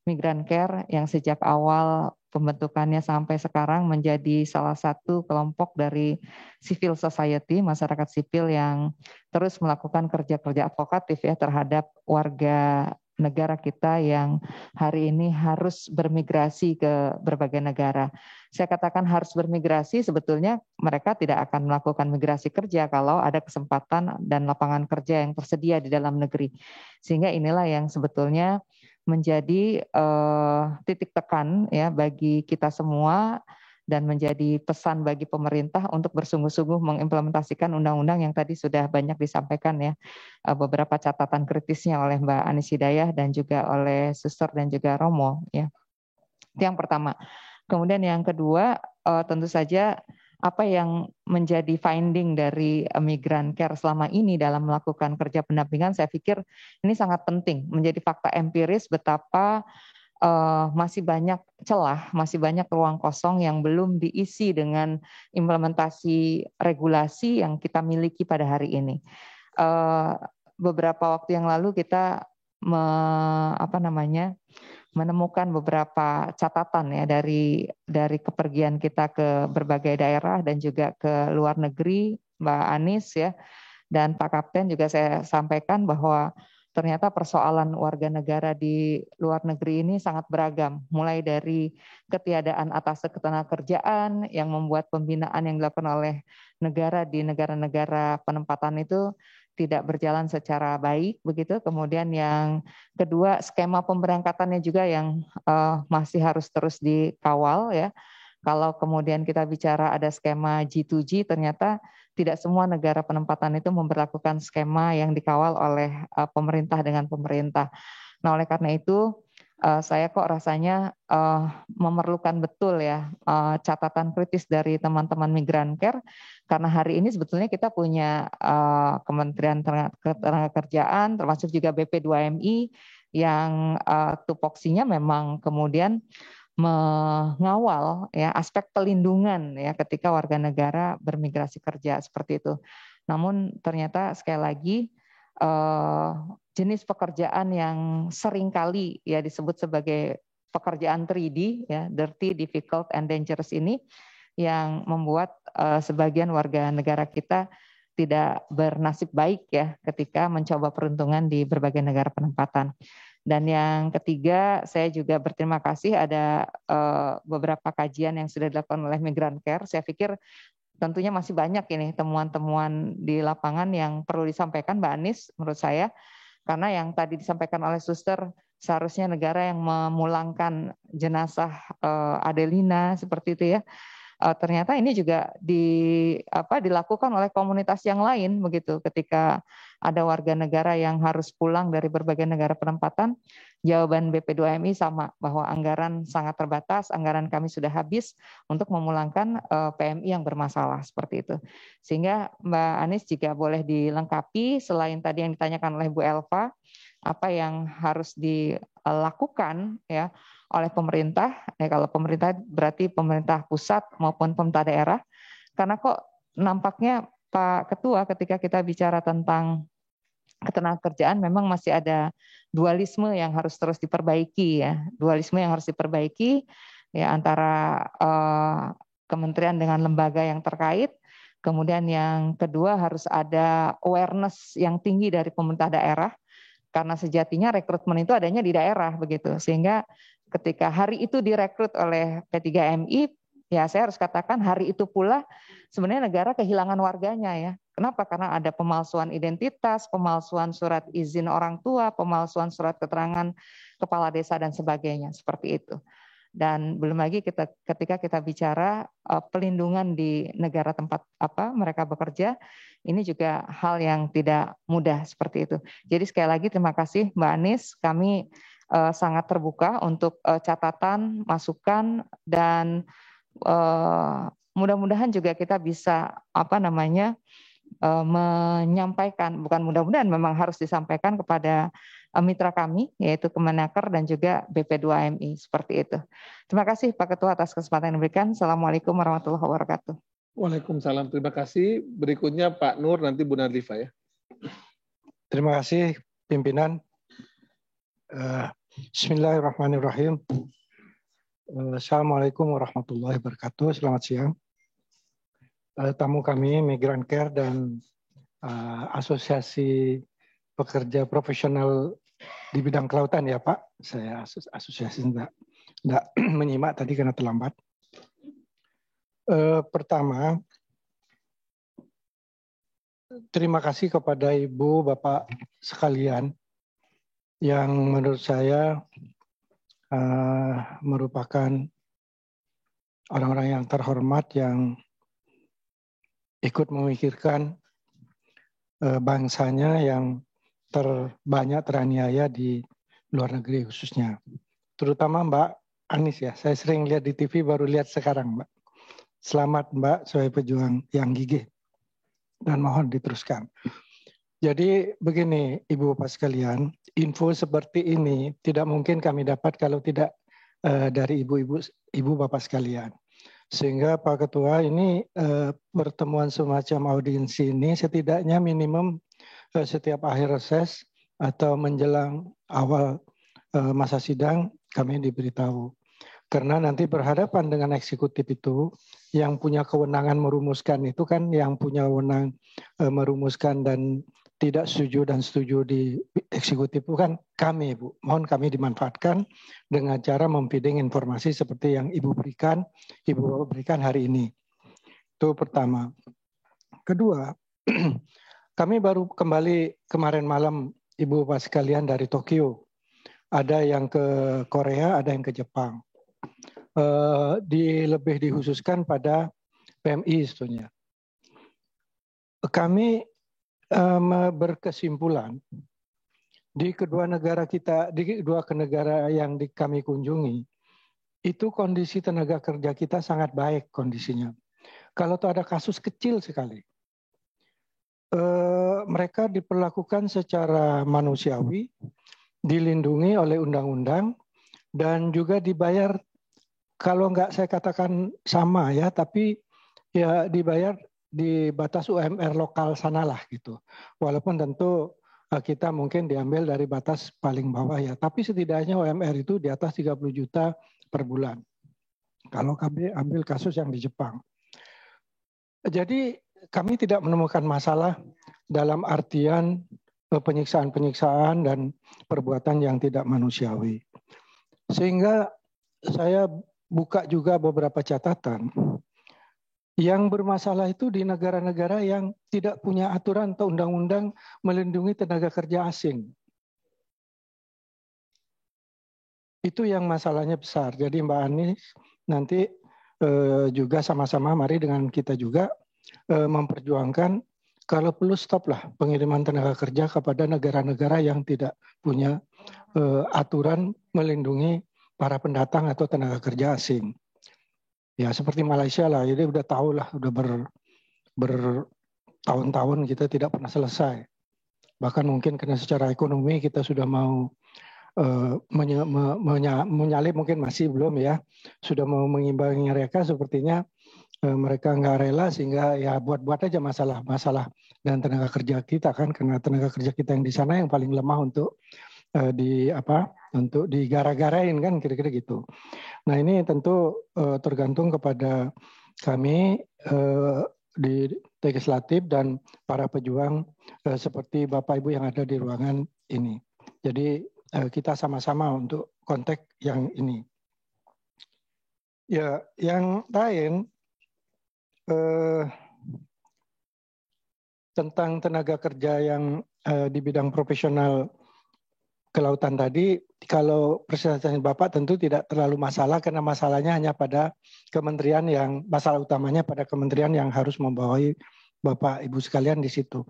Migrant Care yang sejak awal pembentukannya sampai sekarang menjadi salah satu kelompok dari civil society, masyarakat sipil yang terus melakukan kerja-kerja advokatif ya terhadap warga negara kita yang hari ini harus bermigrasi ke berbagai negara. Saya katakan harus bermigrasi, sebetulnya mereka tidak akan melakukan migrasi kerja kalau ada kesempatan dan lapangan kerja yang tersedia di dalam negeri. Sehingga inilah yang sebetulnya menjadi titik tekan ya bagi kita semua, dan menjadi pesan bagi pemerintah untuk bersungguh-sungguh mengimplementasikan undang-undang yang tadi sudah banyak disampaikan ya, beberapa catatan kritisnya oleh Mbak Anis Hidayah dan juga oleh Suster dan juga Romo ya. Itu yang pertama. Kemudian yang kedua, tentu saja apa yang menjadi finding dari Migrant Care selama ini dalam melakukan kerja pendampingan, saya pikir ini sangat penting menjadi fakta empiris betapa masih banyak celah, masih banyak ruang kosong yang belum diisi dengan implementasi regulasi yang kita miliki pada hari ini. Beberapa waktu yang lalu kita menemukan beberapa catatan ya dari kepergian kita ke berbagai daerah dan juga ke luar negeri, Mbak Anis ya, dan Pak Kapten juga saya sampaikan bahwa ternyata persoalan warga negara di luar negeri ini sangat beragam, mulai dari ketiadaan atas ketenagakerjaan yang membuat pembinaan yang dilakukan oleh negara di negara-negara penempatan itu tidak berjalan secara baik begitu. Kemudian yang kedua, skema pemberangkatannya juga yang masih harus terus dikawal ya. Kalau kemudian kita bicara ada skema G2G, ternyata tidak semua negara penempatan itu memberlakukan skema yang dikawal oleh pemerintah dengan pemerintah. Nah, oleh karena itu saya kok rasanya memerlukan betul ya catatan kritis dari teman-teman Migran Care, karena hari ini sebetulnya kita punya Kementerian Ketenagakerjaan termasuk juga BP2MI yang tupoksinya memang kemudian mengawal ya aspek pelindungan ya ketika warga negara bermigrasi kerja seperti itu. Namun ternyata sekali lagi jenis pekerjaan yang seringkali ya disebut sebagai pekerjaan 3D ya, dirty, difficult, and dangerous ini yang membuat sebagian warga negara kita tidak bernasib baik ya ketika mencoba peruntungan di berbagai negara penempatan. Dan yang ketiga, saya juga berterima kasih ada beberapa kajian yang sudah dilakukan oleh Migran Care. Saya pikir tentunya masih banyak ini temuan-temuan di lapangan yang perlu disampaikan Mbak Anis menurut saya. Karena yang tadi disampaikan oleh Suster, seharusnya negara yang memulangkan jenazah Adelina seperti itu ya. Ternyata ini juga dilakukan oleh komunitas yang lain begitu. Ketika ada warga negara yang harus pulang dari berbagai negara penempatan, jawaban BP2MI sama bahwa anggaran sangat terbatas, anggaran kami sudah habis untuk memulangkan PMI yang bermasalah seperti itu. Sehingga Mbak Anis jika boleh dilengkapi selain tadi yang ditanyakan oleh Bu Elva, apa yang harus dilakukan ya oleh pemerintah, kalau pemerintah berarti pemerintah pusat maupun pemerintah daerah, karena kok nampaknya Pak Ketua ketika kita bicara tentang ketenagakerjaan memang masih ada dualisme yang harus terus diperbaiki ya, dualisme yang harus diperbaiki ya antara kementerian dengan lembaga yang terkait. Kemudian yang kedua harus ada awareness yang tinggi dari pemerintah daerah, karena sejatinya rekrutmen itu adanya di daerah begitu, sehingga ketika hari itu direkrut oleh P3MI, ya saya harus katakan hari itu pula sebenarnya negara kehilangan warganya ya. Kenapa? Karena ada pemalsuan identitas, pemalsuan surat izin orang tua, pemalsuan surat keterangan kepala desa dan sebagainya seperti itu. Dan belum lagi ketika kita bicara pelindungan di negara tempat mereka bekerja, ini juga hal yang tidak mudah seperti itu. Jadi sekali lagi terima kasih Mbak Anis, kami sangat terbuka untuk catatan, masukan, dan mudah-mudahan juga kita bisa menyampaikan, bukan mudah-mudahan memang harus disampaikan kepada mitra kami yaitu Kemenaker dan juga BP2MI seperti itu. Terima kasih Pak Ketua atas kesempatan yang diberikan. Assalamualaikum warahmatullahi wabarakatuh. Waalaikumsalam, terima kasih. Berikutnya Pak Nur, nanti Bu Nadlifa ya. Terima kasih pimpinan. Bismillahirrahmanirrahim. Assalamualaikum warahmatullahi wabarakatuh. Selamat siang. Tamu kami Migran Care dan Asosiasi Pekerja Profesional di bidang kelautan ya Pak. Saya asosiasi tidak menyimak tadi karena terlambat. Pertama, terima kasih kepada Ibu Bapak sekalian yang menurut saya merupakan orang-orang yang terhormat yang ikut memikirkan bangsanya yang terbanyak teraniaya di luar negeri khususnya. Terutama Mbak Anis ya, saya sering lihat di TV baru lihat sekarang Mbak. Selamat Mbak sebagai pejuang yang gigih dan mohon diteruskan. Jadi begini Ibu Bapak sekalian, info seperti ini tidak mungkin kami dapat kalau tidak dari Ibu Bapak sekalian. Sehingga Pak Ketua ini pertemuan semacam audiensi ini setidaknya minimum setiap akhir reses atau menjelang awal masa sidang kami diberitahu. Karena nanti berhadapan dengan eksekutif itu, yang punya kewenangan merumuskan itu kan yang punya wewenang merumuskan dan tidak setuju dan setuju di eksekutif itu kan kami, Bu. Mohon kami dimanfaatkan dengan cara memfeeding informasi seperti yang Ibu berikan hari ini. Itu pertama. Kedua, kami baru kembali kemarin malam, Ibu Bapak sekalian, dari Tokyo. Ada yang ke Korea, ada yang ke Jepang. Lebih dikhususkan pada PMI sebetulnya. Kami berkesimpulan di kedua negara yang kami kunjungi, itu kondisi tenaga kerja kita sangat baik kondisinya. Kalau ada kasus kecil sekali, mereka diperlakukan secara manusiawi, dilindungi oleh undang-undang, dan juga dibayar, kalau nggak saya katakan sama ya, tapi ya dibayar di batas UMR lokal sanalah gitu. Walaupun tentu kita mungkin diambil dari batas paling bawah ya, tapi setidaknya UMR itu di atas 30 juta per bulan. Kalau kami ambil kasus yang di Jepang. Jadi kami tidak menemukan masalah dalam artian penyiksaan-penyiksaan dan perbuatan yang tidak manusiawi. Sehingga saya buka juga beberapa catatan. Yang bermasalah itu di negara-negara yang tidak punya aturan atau undang-undang melindungi tenaga kerja asing. Itu yang masalahnya besar. Jadi Mbak Anis nanti juga sama-sama mari dengan kita juga memperjuangkan kalau perlu stoplah pengiriman tenaga kerja kepada negara-negara yang tidak punya aturan melindungi para pendatang atau tenaga kerja asing. Ya seperti Malaysia lah, jadi udah tahu lah, udah bertahun-tahun kita tidak pernah selesai. Bahkan mungkin karena secara ekonomi kita sudah mau menyalip, mungkin masih belum ya, sudah mau mengimbangi mereka, sepertinya mereka nggak rela, sehingga ya buat aja masalah dan tenaga kerja kita kan, karena tenaga kerja kita yang di sana yang paling lemah untuk untuk digara-garain kan, kira-kira gitu. Nah ini tentu tergantung kepada kami di legislatif dan para pejuang seperti Bapak Ibu yang ada di ruangan ini. Jadi kita sama-sama untuk konteks yang ini. Ya, yang lain tentang tenaga kerja yang di bidang profesional kelautan tadi, kalau presentasi Bapak tentu tidak terlalu masalah, karena masalahnya hanya pada kementerian yang, masalah utamanya pada kementerian yang harus membawahi Bapak Ibu sekalian di situ.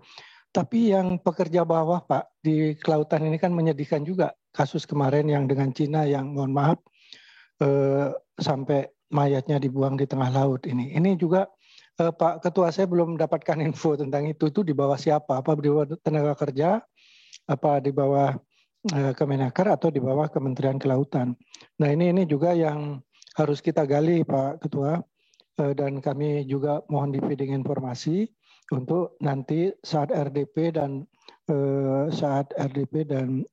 Tapi yang pekerja bawah Pak di kelautan ini kan menyedihkan juga, kasus kemarin yang dengan Cina yang mohon maaf sampai mayatnya dibuang di tengah laut ini. Ini juga Pak Ketua, saya belum mendapatkan info tentang itu di bawah siapa, apa di bawah tenaga kerja, apa di bawah Kemenaker atau di bawah Kementerian Kelautan. Nah ini juga yang harus kita gali Pak Ketua, dan kami juga mohon di-feeding informasi untuk nanti saat RDP dan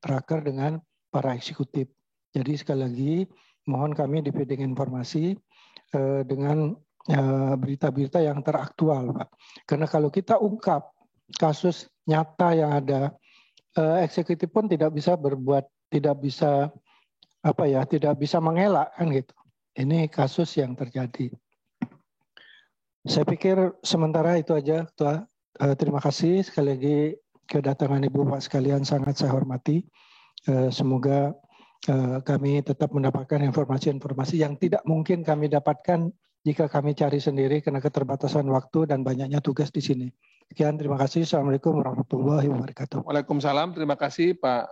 raker dengan para eksekutif. Jadi sekali lagi mohon kami di-feeding informasi dengan berita-berita yang teraktual Pak. Karena kalau kita ungkap kasus nyata yang ada, eksekutif pun tidak bisa berbuat, tidak bisa mengelak kan gitu. Ini kasus yang terjadi. Saya pikir sementara itu aja, Ketua. Terima kasih sekali lagi kedatangan Ibu Pak sekalian sangat saya hormati. Semoga kami tetap mendapatkan informasi-informasi yang tidak mungkin kami dapatkan jika kami cari sendiri karena keterbatasan waktu dan banyaknya tugas di sini. Sekian, terima kasih. Assalamualaikum warahmatullahi wabarakatuh. Waalaikumsalam, terima kasih Pak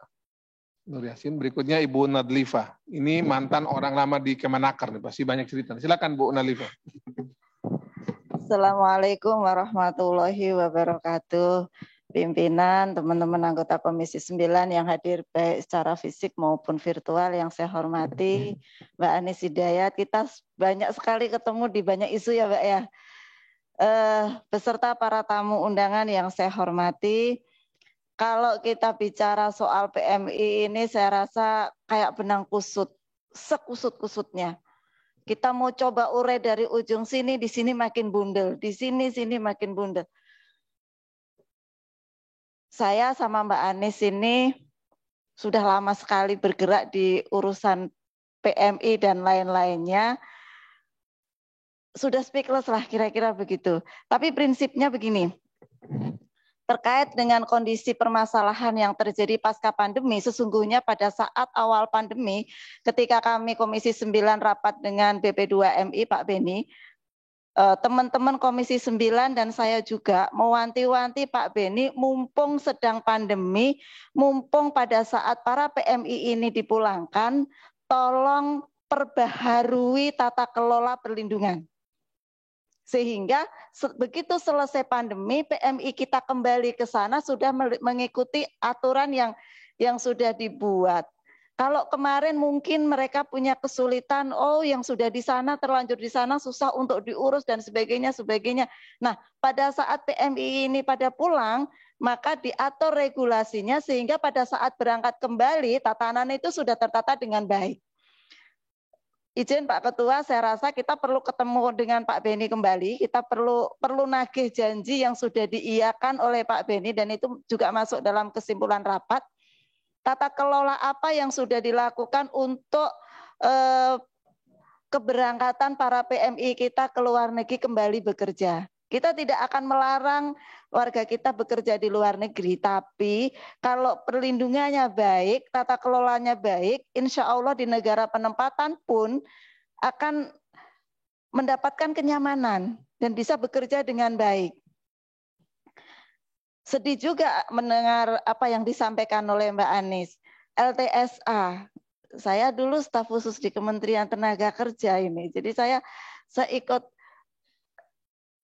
Nur Yasin. Berikutnya Ibu Nadlifah. Ini mantan orang lama di Kemenaker, nih, pasti banyak cerita. Silakan Bu Nadlifah. Assalamualaikum warahmatullahi wabarakatuh. Pimpinan, teman-teman anggota Komisi 9 yang hadir baik secara fisik maupun virtual yang saya hormati, Mbak Anis Hidayat, kita banyak sekali ketemu di banyak isu ya Mbak ya. Beserta para tamu undangan yang saya hormati, kalau kita bicara soal PMI ini saya rasa kayak benang kusut. sekusut-kusutnya. Kita mau coba urai dari ujung sini, di sini makin bundel, di sini makin bundel. Saya sama Mbak Anies ini sudah lama sekali bergerak di urusan PMI dan lain-lainnya. Sudah speechless lah kira-kira begitu. Tapi prinsipnya begini, terkait dengan kondisi permasalahan yang terjadi pasca pandemi, sesungguhnya pada saat awal pandemi, ketika kami Komisi 9 rapat dengan BP2MI, Pak Beni, teman-teman Komisi 9 dan saya juga mewanti-wanti Pak Beni, mumpung sedang pandemi, mumpung pada saat para PMI ini dipulangkan, tolong perbaharui tata kelola perlindungan. Sehingga begitu selesai pandemi, PMI kita kembali ke sana sudah mengikuti aturan yang sudah dibuat. Kalau kemarin mungkin mereka punya kesulitan, oh yang sudah di sana, terlanjur di sana, susah untuk diurus dan sebagainya. Nah, pada saat PMI ini pada pulang, maka diatur regulasinya sehingga pada saat berangkat kembali, tatanan itu sudah tertata dengan baik. Izin Pak Ketua, saya rasa kita perlu ketemu dengan Pak Beni kembali. Kita perlu nagih janji yang sudah diiyakan oleh Pak Beni dan itu juga masuk dalam kesimpulan rapat. Tata kelola apa yang sudah dilakukan untuk keberangkatan para PMI kita ke luar negeri kembali bekerja. Kita tidak akan melarang warga kita bekerja di luar negeri, tapi kalau perlindungannya baik, tata kelolanya baik, insya Allah di negara penempatan pun akan mendapatkan kenyamanan dan bisa bekerja dengan baik. Sedih juga mendengar apa yang disampaikan oleh Mbak Anies. LTSA, saya dulu staf khusus di Kementerian Tenaga Kerja ini, jadi saya ikut.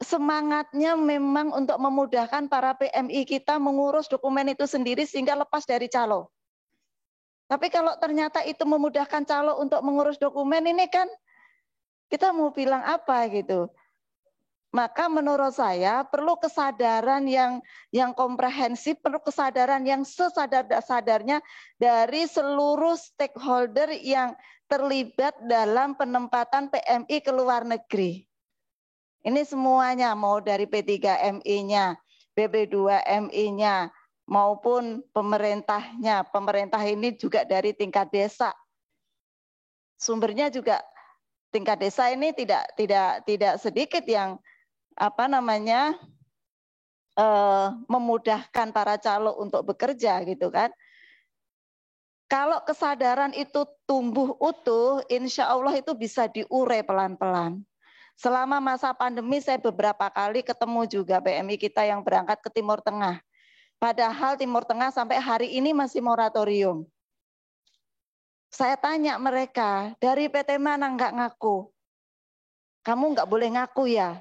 Semangatnya memang untuk memudahkan para PMI kita mengurus dokumen itu sendiri sehingga lepas dari calo. Tapi kalau ternyata itu memudahkan calo untuk mengurus dokumen ini kan kita mau bilang apa gitu. Maka menurut saya perlu kesadaran yang komprehensif, perlu kesadaran yang sesadar-sadarnya dari seluruh stakeholder yang terlibat dalam penempatan PMI ke luar negeri. Ini semuanya, mau dari P3MI-nya, BP2MI-nya, maupun pemerintahnya. Pemerintah ini juga dari tingkat desa. Sumbernya juga tingkat desa ini tidak sedikit yang memudahkan para calo untuk bekerja gitu kan. Kalau kesadaran itu tumbuh utuh, insya Allah itu bisa diurai pelan-pelan. Selama masa pandemi saya beberapa kali ketemu juga PMI kita yang berangkat ke Timur Tengah. Padahal Timur Tengah sampai hari ini masih moratorium. Saya tanya mereka, dari PT mana nggak ngaku? Kamu nggak boleh ngaku ya?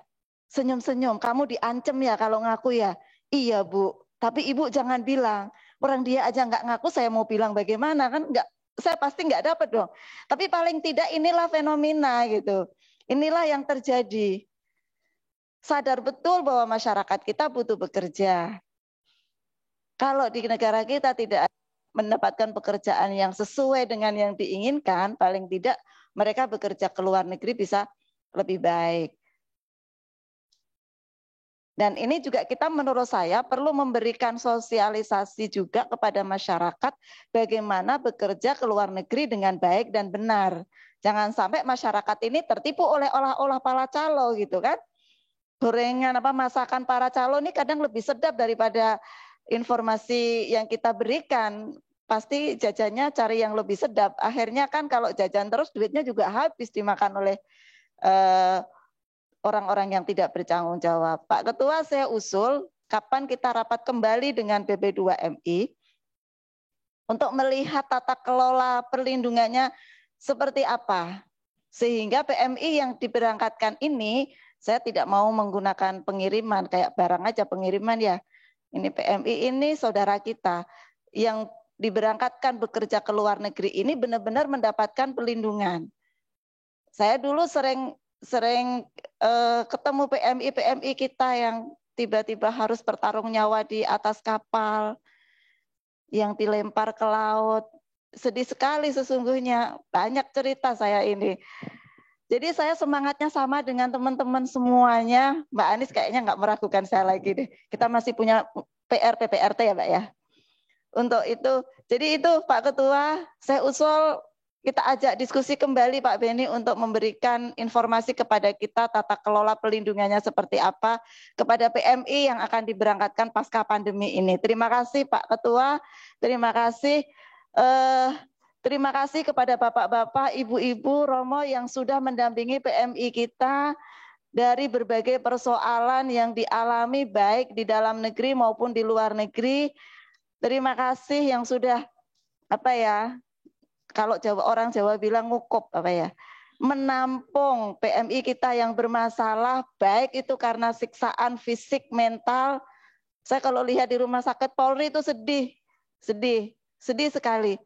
Senyum-senyum, kamu diancam ya kalau ngaku ya? Iya Bu, tapi Ibu jangan bilang. Orang dia aja nggak ngaku, saya mau bilang bagaimana? Kan nggak, saya pasti nggak dapat dong. Tapi paling tidak inilah fenomena gitu. Inilah yang terjadi. Sadar betul bahwa masyarakat kita butuh bekerja. Kalau di negara kita tidak mendapatkan pekerjaan yang sesuai dengan yang diinginkan, paling tidak mereka bekerja ke luar negeri bisa lebih baik. Dan ini juga kita menurut saya perlu memberikan sosialisasi juga kepada masyarakat bagaimana bekerja ke luar negeri dengan baik dan benar. Jangan sampai masyarakat ini tertipu oleh olah-olah para calo gitu kan. Gorengan masakan para calo ini kadang lebih sedap daripada informasi yang kita berikan. Pasti jajannya cari yang lebih sedap. Akhirnya kan kalau jajan terus duitnya juga habis dimakan oleh orang-orang yang tidak bertanggung jawab. Pak Ketua, saya usul kapan kita rapat kembali dengan BP2MI untuk melihat tata kelola perlindungannya seperti apa. Sehingga PMI yang diberangkatkan ini, saya tidak mau menggunakan pengiriman, kayak barang aja pengiriman ya. Ini PMI ini saudara kita yang diberangkatkan bekerja ke luar negeri ini benar-benar mendapatkan perlindungan. Saya dulu sering ketemu PMI kita yang tiba-tiba harus bertarung nyawa di atas kapal, yang dilempar ke laut. sedih sekali sesungguhnya. Banyak cerita saya ini. Jadi saya semangatnya sama dengan teman-teman semuanya. Mbak Anies kayaknya nggak meragukan saya lagi deh. Kita masih punya PR PPRT ya Mbak ya. Untuk itu, jadi itu Pak Ketua, saya usul kita ajak diskusi kembali Pak Beni untuk memberikan informasi kepada kita tata kelola pelindungannya seperti apa kepada PMI yang akan diberangkatkan pasca pandemi ini. Terima kasih Pak Ketua, terima kasih. Terima kasih kepada bapak-bapak, ibu-ibu, Romo yang sudah mendampingi PMI kita dari berbagai persoalan yang dialami baik di dalam negeri maupun di luar negeri. Terima kasih yang sudah kalau orang Jawa bilang ngukup menampung PMI kita yang bermasalah, baik itu karena siksaan fisik, mental. Saya kalau lihat di rumah sakit Polri itu sedih sekali.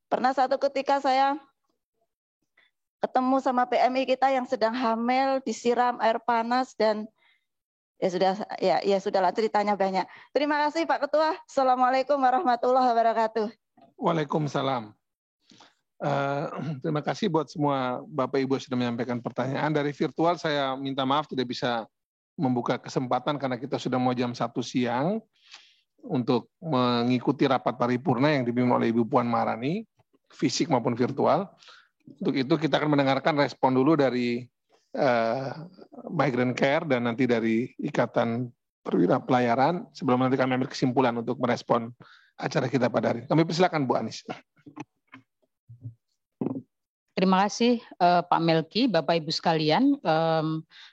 Pernah satu ketika saya ketemu sama PMI kita yang sedang hamil, disiram air panas dan ya sudahlah ceritanya banyak. Terima kasih Pak Ketua. Assalamualaikum warahmatullahi wabarakatuh. Waalaikumsalam. Terima kasih buat semua Bapak Ibu yang sudah menyampaikan pertanyaan. Dari virtual saya minta maaf tidak bisa membuka kesempatan karena kita sudah mau jam 1 siang untuk mengikuti rapat paripurna yang dipimpin oleh Ibu Puan Maharani, fisik maupun virtual. Untuk itu kita akan mendengarkan respon dulu dari Migrant Care dan nanti dari Ikatan Perwira Pelayaran sebelum nanti kami ambil kesimpulan untuk merespon acara kita pada hari ini. Kami persilakan Bu Anies. Terima kasih Pak Melki, Bapak Ibu sekalian,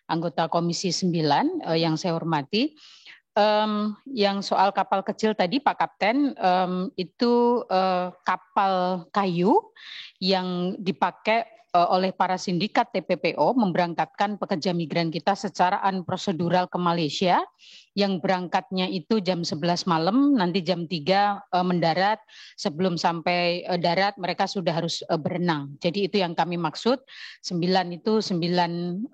anggota Komisi 9 yang saya hormati. Yang soal kapal kecil tadi Pak Kapten, itu kapal kayu yang dipakai oleh para sindikat TPPO memberangkatkan pekerja migran kita secara unprocedural ke Malaysia, yang berangkatnya itu jam 11 malam, nanti jam 3 mendarat, sebelum sampai darat mereka sudah harus berenang. Jadi itu yang kami maksud, 9 itu 9%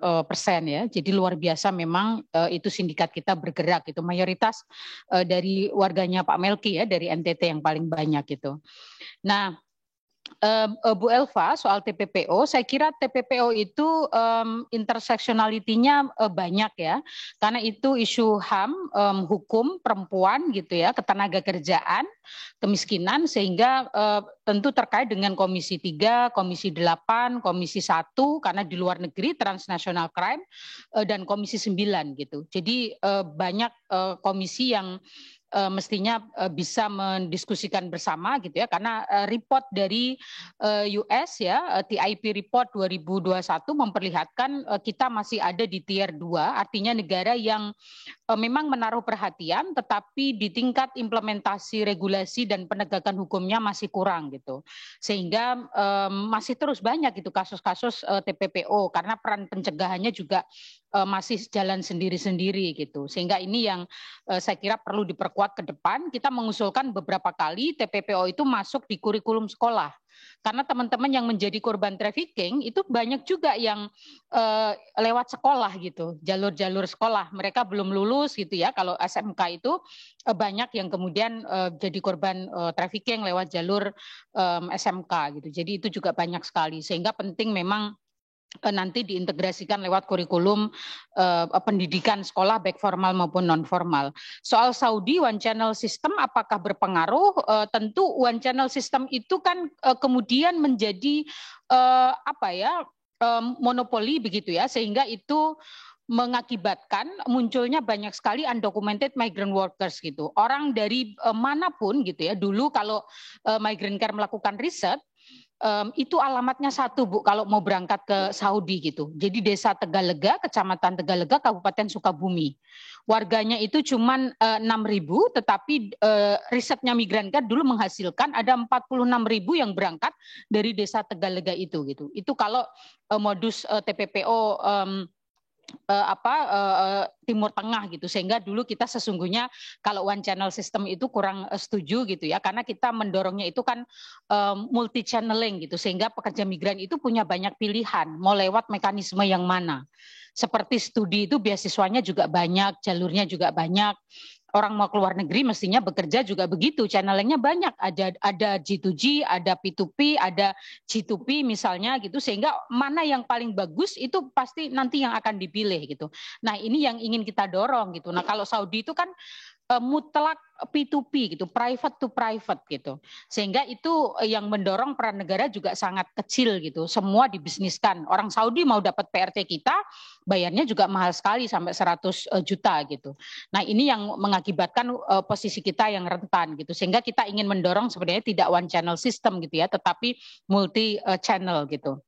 ya, jadi luar biasa memang itu sindikat kita bergerak, itu mayoritas dari warganya Pak Melki ya, dari NTT yang paling banyak itu. Nah, Bu Elva, soal TPPO, saya kira TPPO itu interseksionalitinya banyak ya, karena itu isu HAM, hukum, perempuan gitu ya, ketenaga kerjaan, kemiskinan, sehingga tentu terkait dengan Komisi 3, Komisi 8, Komisi 1, karena di luar negeri, transnational crime, dan Komisi 9 gitu. Jadi banyak komisi yang mestinya bisa mendiskusikan bersama gitu ya, karena report dari US ya, TIP report 2021 memperlihatkan kita masih ada di tier 2, artinya negara yang memang menaruh perhatian tetapi di tingkat implementasi regulasi dan penegakan hukumnya masih kurang gitu, sehingga masih terus banyak gitu kasus-kasus TPPO karena peran pencegahannya juga masih jalan sendiri-sendiri gitu, sehingga ini yang saya kira perlu diperkuat ke depan. Kita mengusulkan beberapa kali TPPO itu masuk di kurikulum sekolah, karena teman-teman yang menjadi korban trafficking itu banyak juga yang lewat sekolah gitu, jalur-jalur sekolah, mereka belum lulus gitu ya. Kalau SMK itu banyak yang kemudian jadi korban trafficking lewat jalur SMK gitu, jadi itu juga banyak sekali, sehingga penting memang nanti diintegrasikan lewat kurikulum pendidikan sekolah baik formal maupun non formal. Soal Saudi one channel system apakah berpengaruh? Tentu one channel system itu kan kemudian menjadi monopoli begitu ya, sehingga itu mengakibatkan munculnya banyak sekali undocumented migrant workers gitu. Orang dari manapun gitu ya. Dulu kalau Migrant Care melakukan riset, itu alamatnya satu Bu kalau mau berangkat ke Saudi gitu. Jadi Desa Tegalega, Kecamatan Tegalega, Kabupaten Sukabumi. Warganya itu cuman 6.000, tetapi risetnya Migrant Care dulu menghasilkan ada 46.000 yang berangkat dari Desa Tegalega itu gitu. Itu kalau modus TPPO Timur Tengah gitu, sehingga dulu kita sesungguhnya kalau one channel system itu kurang setuju gitu ya, karena kita mendorongnya itu kan multi channeling gitu, sehingga pekerja migran itu punya banyak pilihan mau lewat mekanisme yang mana. Seperti studi itu beasiswanya juga banyak, jalurnya juga banyak, orang mau keluar negeri mestinya bekerja juga begitu, channelingnya banyak, ada G2G, ada P2P, ada G2P misalnya gitu, sehingga mana yang paling bagus itu pasti nanti yang akan dipilih gitu. Nah ini yang ingin kita dorong gitu. Nah kalau Saudi itu kan mutlak P2P gitu, private to private gitu. Sehingga itu yang mendorong peran negara juga sangat kecil gitu. Semua dibisniskan. Orang Saudi mau dapat PRT kita, bayarnya juga mahal sekali sampai 100 juta gitu. Nah, ini yang mengakibatkan posisi kita yang rentan gitu. Sehingga kita ingin mendorong sebenarnya tidak one channel system gitu ya, tetapi multi channel gitu.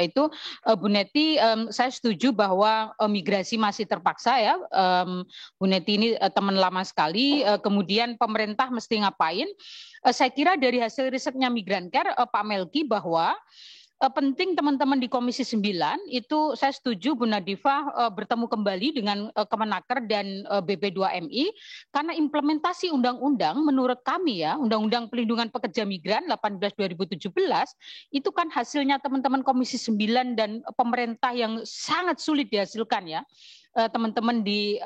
Itu Bu Neti, saya setuju bahwa migrasi masih terpaksa ya. Bu Neti ini teman lama sekali. Kemudian pemerintah mesti ngapain? Saya kira dari hasil risetnya Migrancare, Pak Melki, bahwa penting teman-teman di Komisi 9 itu saya setuju Bu Nadifa bertemu kembali dengan Kemenaker dan BP2MI karena implementasi undang-undang menurut kami ya, Undang-Undang Pelindungan Pekerja Migran 18/2017 itu kan hasilnya teman-teman Komisi 9 dan pemerintah yang sangat sulit dihasilkan ya. Teman-teman di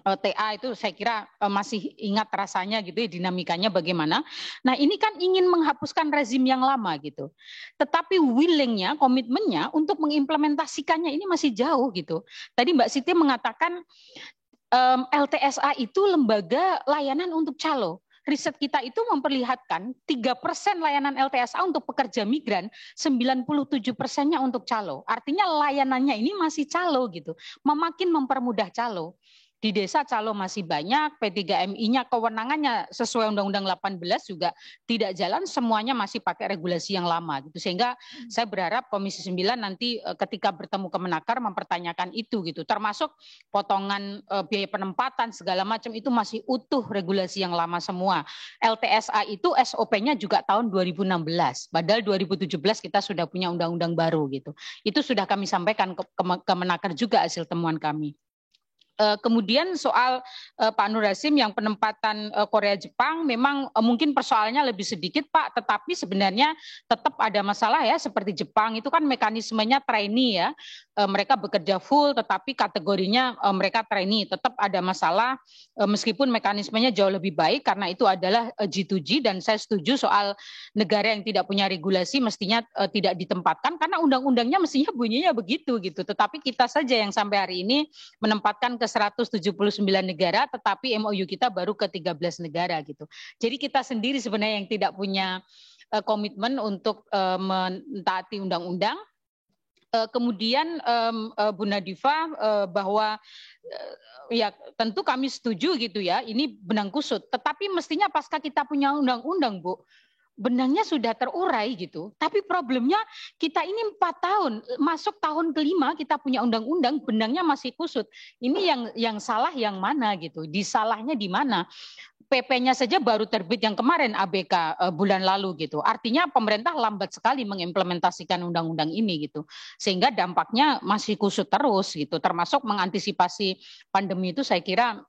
TA itu saya kira masih ingat rasanya gitu ya, dinamikanya bagaimana. Nah ini kan ingin menghapuskan rezim yang lama gitu. Tetapi willingnya, komitmennya untuk mengimplementasikannya ini masih jauh gitu. Tadi Mbak Siti mengatakan LTSA itu lembaga layanan untuk calo. Riset kita itu memperlihatkan 3% layanan LTSA untuk pekerja migran, 97%-nya untuk calo. Artinya layanannya ini masih calo gitu. Makin mempermudah calo. Di desa calo masih banyak, P3MI-nya kewenangannya sesuai Undang-Undang 18 juga tidak jalan, semuanya masih pakai regulasi yang lama gitu. Sehingga saya berharap Komisi 9 nanti ketika bertemu Kemenaker mempertanyakan itu gitu. Termasuk potongan biaya penempatan segala macam itu masih utuh regulasi yang lama semua. LTSA itu SOP-nya juga tahun 2016. Padahal 2017 kita sudah punya undang-undang baru gitu. Itu sudah kami sampaikan ke Kemenaker juga hasil temuan kami. Kemudian soal Pak Nur Hasim yang penempatan Korea Jepang memang mungkin persoalannya lebih sedikit Pak, tetapi sebenarnya tetap ada masalah ya, seperti Jepang itu kan mekanismenya trainee ya, mereka bekerja full tetapi kategorinya mereka trainee, tetap ada masalah meskipun mekanismenya jauh lebih baik karena itu adalah G2G dan saya setuju soal negara yang tidak punya regulasi mestinya tidak ditempatkan karena undang-undangnya mestinya bunyinya begitu gitu, tetapi kita saja yang sampai hari ini menempatkan ke 179 negara, tetapi MOU kita baru ke 13 negara gitu. Jadi kita sendiri sebenarnya yang tidak punya komitmen untuk mentaati undang-undang. Kemudian Bu Nadifa bahwa ya tentu kami setuju gitu ya, ini benang kusut. Tetapi mestinya pasca kita punya undang-undang Bu, benangnya sudah terurai gitu. Tapi problemnya kita ini 4 tahun, masuk tahun kelima kita punya undang-undang, benangnya masih kusut. Ini yang salah yang mana gitu? Disalahnya di mana? PP-nya saja baru terbit yang kemarin ABK bulan lalu gitu. Artinya pemerintah lambat sekali mengimplementasikan undang-undang ini gitu. Sehingga dampaknya masih kusut terus gitu. Termasuk mengantisipasi pandemi itu saya kira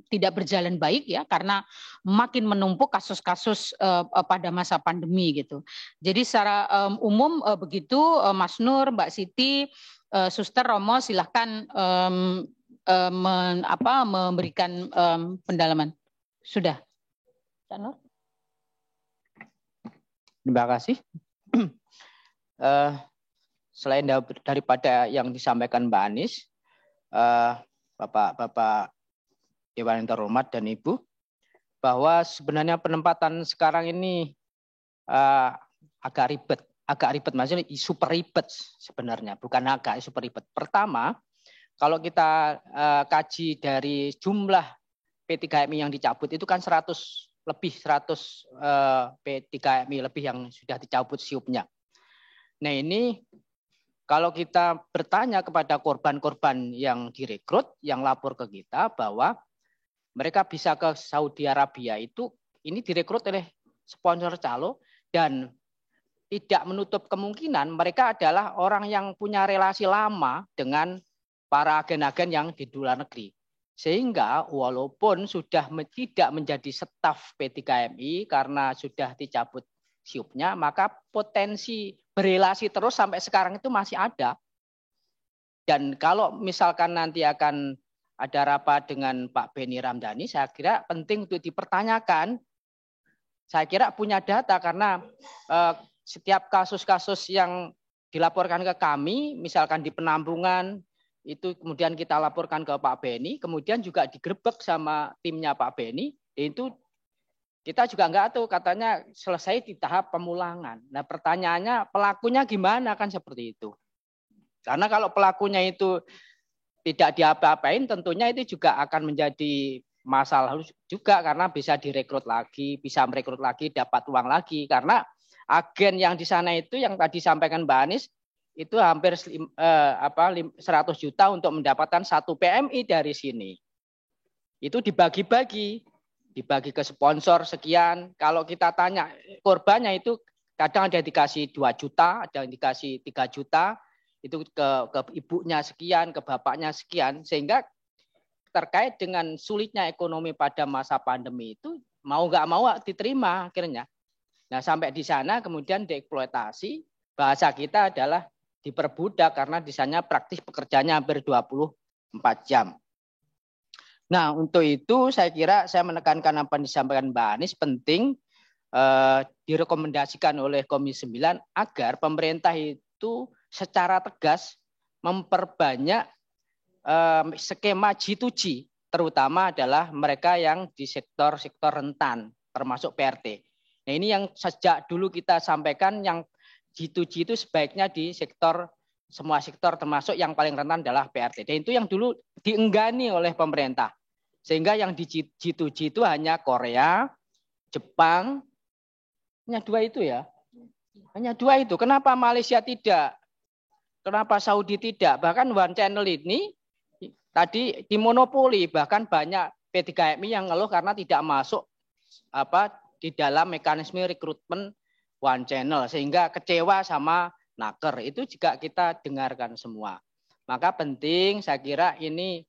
tidak berjalan baik ya karena makin menumpuk kasus-kasus pada masa pandemi gitu. Jadi secara umum begitu Mas Nur, Mbak Siti, Suster Romo silahkan memberikan pendalaman. Sudah. Pak Nur? Terima kasih. Selain daripada yang disampaikan Mbak Anies, Bapak Dewan yang terhormat dan Ibu, bahwa sebenarnya penempatan sekarang ini agak ribet, maksudnya super ribet sebenarnya, bukan super ribet. Pertama, kalau kita kaji dari jumlah P3MI yang dicabut itu kan 100 P3MI lebih yang sudah dicabut siupnya. Nah ini kalau kita bertanya kepada korban-korban yang direkrut, yang lapor ke kita bahwa mereka bisa ke Saudi Arabia itu ini direkrut oleh sponsor calo dan tidak menutup kemungkinan mereka adalah orang yang punya relasi lama dengan para agen-agen yang di luar negeri. Sehingga walaupun sudah tidak menjadi staf P3MI karena sudah dicabut siupnya, maka potensi berelasi terus sampai sekarang itu masih ada. Dan kalau misalkan nanti akan ada rapat dengan Pak Beni Ramdhani, saya kira penting untuk dipertanyakan. Saya kira punya data karena setiap kasus-kasus yang dilaporkan ke kami, misalkan di penampungan, itu kemudian kita laporkan ke Pak Beni, kemudian juga digerebek sama timnya Pak Beni, itu kita juga nggak tahu, katanya selesai di tahap pemulangan. Nah pertanyaannya pelakunya gimana, kan seperti itu. Karena kalau pelakunya itu tidak diapa-apain, tentunya itu juga akan menjadi masalah juga, karena bisa direkrut lagi, bisa merekrut lagi, dapat uang lagi. Karena agen yang di sana itu yang tadi sampaikan Mbak Anies, itu hampir 100 juta untuk mendapatkan 1 PMI dari sini. Itu dibagi-bagi ke sponsor sekian. Kalau kita tanya korbannya itu kadang ada yang dikasih 2 juta, ada yang dikasih 3 juta, itu ke ibunya sekian, ke bapaknya sekian, sehingga terkait dengan sulitnya ekonomi pada masa pandemi itu mau nggak mau diterima akhirnya. Nah sampai di sana kemudian dieksploitasi, bahasa kita adalah diperbudak karena di sana praktis pekerjaannya hampir 24 jam. Nah untuk itu saya kira saya menekankan apa yang disampaikan Mbak Anies penting direkomendasikan oleh Komisi 9 agar pemerintah itu secara tegas memperbanyak skema G2G, terutama adalah mereka yang di sektor-sektor rentan termasuk PRT. Nah ini yang sejak dulu kita sampaikan, yang G2G itu sebaiknya di semua sektor termasuk yang paling rentan adalah PRT. Dan itu yang dulu dienggani oleh pemerintah. Sehingga yang di G2G itu hanya Korea, Jepang, hanya 2 itu ya. Hanya 2 itu. Kenapa Malaysia tidak? Kenapa Saudi tidak? Bahkan One Channel ini tadi dimonopoli, bahkan banyak P3MI yang ngeluh karena tidak masuk di dalam mekanisme rekrutmen One Channel, sehingga kecewa sama naker. Itu juga kita dengarkan semua. Maka penting saya kira ini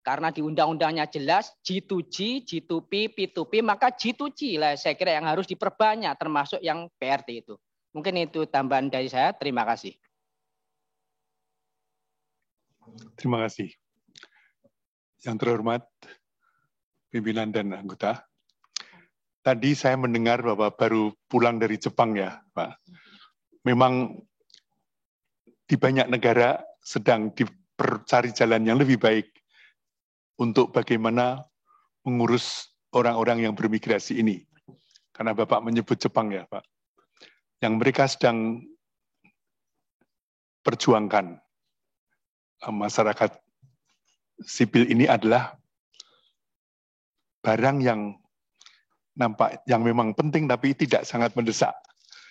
karena di undang-undangnya jelas G2G, G2P, P2P, maka G2G lah saya kira yang harus diperbanyak termasuk yang PRT itu. Mungkin itu tambahan dari saya. Terima kasih. Terima kasih. Yang terhormat pimpinan dan anggota. Tadi saya mendengar bahwa baru pulang dari Jepang ya, Pak. Memang di banyak negara sedang dicari jalan yang lebih baik untuk bagaimana mengurus orang-orang yang bermigrasi ini. Karena Bapak menyebut Jepang ya, Pak. Yang mereka sedang perjuangkan masyarakat sipil ini adalah barang yang nampak yang memang penting tapi tidak sangat mendesak.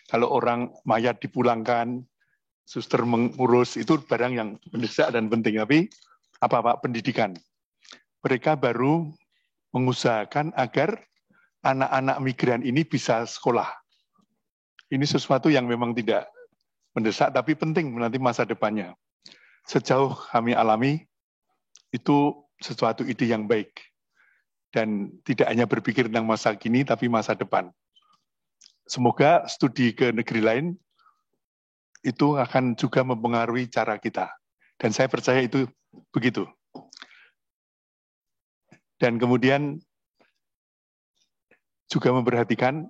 Kalau orang mayat dipulangkan, suster mengurus, itu barang yang mendesak dan penting. Tapi apa Pak, pendidikan. Mereka baru mengusahakan agar anak-anak migran ini bisa sekolah. Ini sesuatu yang memang tidak mendesak tapi penting nanti masa depannya. Sejauh kami alami, itu sesuatu ide yang baik. Dan tidak hanya berpikir tentang masa kini, tapi masa depan. Semoga studi ke negeri lain itu akan juga mempengaruhi cara kita. Dan saya percaya itu begitu. Dan kemudian juga memperhatikan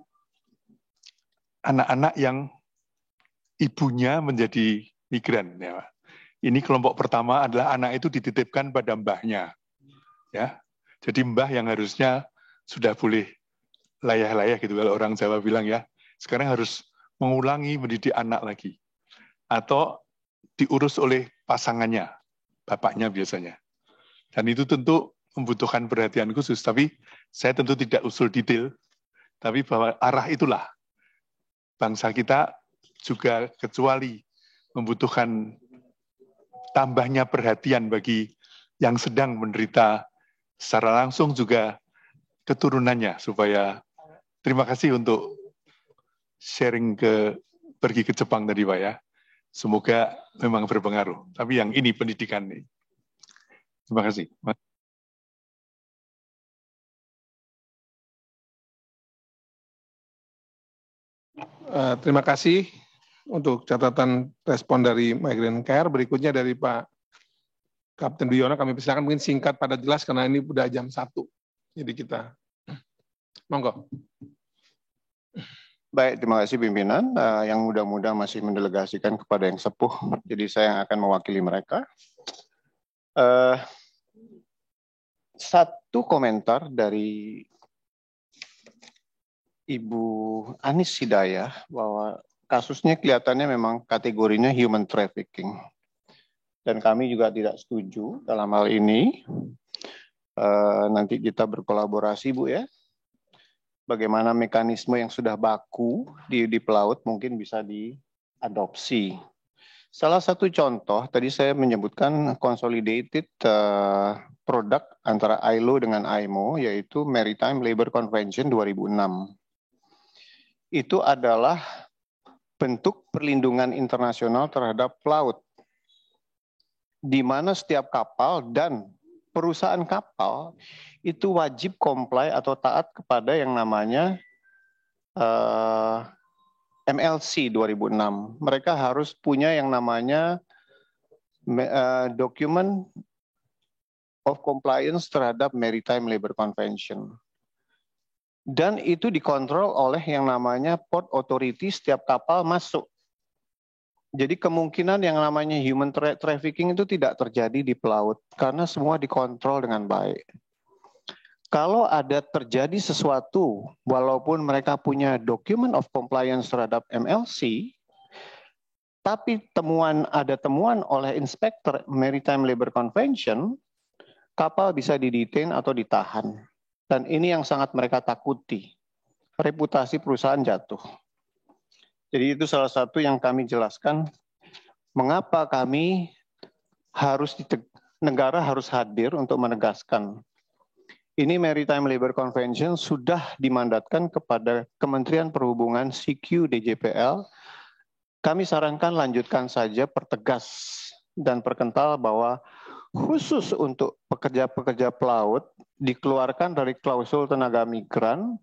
anak-anak yang ibunya menjadi migran. Ya. Ini kelompok pertama adalah anak itu dititipkan pada mbahnya. Ya. Jadi mbah yang harusnya sudah boleh layah-layah gitu kalau orang Jawa bilang ya. Sekarang harus mengulangi mendidik anak lagi. Atau diurus oleh pasangannya, bapaknya biasanya. Dan itu tentu membutuhkan perhatian khusus. Tapi saya tentu tidak usul detail. Tapi bahwa arah itulah. Bangsa kita juga kecuali membutuhkan tambahnya perhatian bagi yang sedang menderita secara langsung juga keturunannya supaya terima kasih untuk sharing pergi ke Jepang tadi Pak ya. Semoga memang berpengaruh. Tapi yang ini pendidikan nih. Terima kasih. Terima kasih untuk catatan respon dari Migrant Care. Berikutnya dari Pak Kapten Duyono kami persilakan, mungkin singkat pada jelas karena ini udah jam 1. Jadi kita, monggo. Baik, terima kasih pimpinan. Yang muda-muda masih mendelegasikan kepada yang sepuh, jadi saya yang akan mewakili mereka. Satu komentar dari Ibu Anis Hidayah bahwa kasusnya kelihatannya memang kategorinya human trafficking. Dan kami juga tidak setuju dalam hal ini. Nanti kita berkolaborasi, Bu, ya. Bagaimana mekanisme yang sudah baku di pelaut mungkin bisa diadopsi. Salah satu contoh, tadi saya menyebutkan consolidated produk antara ILO dengan IMO, yaitu Maritime Labour Convention 2006. Itu adalah bentuk perlindungan internasional terhadap pelaut, di mana setiap kapal dan perusahaan kapal itu wajib comply atau taat kepada yang namanya MLC 2006. Mereka harus punya yang namanya Document of Compliance terhadap Maritime Labour Convention. Dan itu dikontrol oleh yang namanya Port Authority setiap kapal masuk. Jadi kemungkinan yang namanya human trafficking itu tidak terjadi di pelaut karena semua dikontrol dengan baik. Kalau ada terjadi sesuatu, walaupun mereka punya document of compliance terhadap MLC, tapi ada temuan oleh inspektor Maritime Labour Convention, kapal bisa didetain atau ditahan. Dan ini yang sangat mereka takuti. Reputasi perusahaan jatuh. Jadi itu salah satu yang kami jelaskan mengapa kami negara harus hadir untuk menegaskan. Ini Maritime Labour Convention sudah dimandatkan kepada Kementerian Perhubungan CQ DJPL. Kami sarankan lanjutkan saja, pertegas dan perkental bahwa khusus untuk pekerja-pekerja pelaut dikeluarkan dari klausul tenaga migran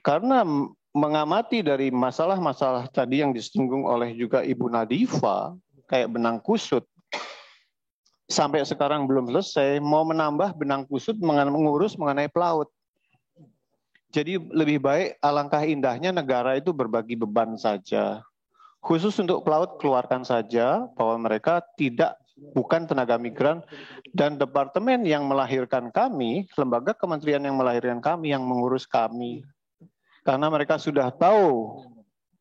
karena mengamati dari masalah-masalah tadi yang disinggung oleh juga Ibu Nadifa, kayak benang kusut, sampai sekarang belum selesai, mau menambah benang kusut mengurus mengenai pelaut. Jadi lebih baik, alangkah indahnya negara itu berbagi beban saja. Khusus untuk pelaut keluarkan saja bahwa mereka bukan tenaga migran, dan departemen yang melahirkan kami, lembaga kementerian yang melahirkan kami, yang mengurus kami. Karena mereka sudah tahu,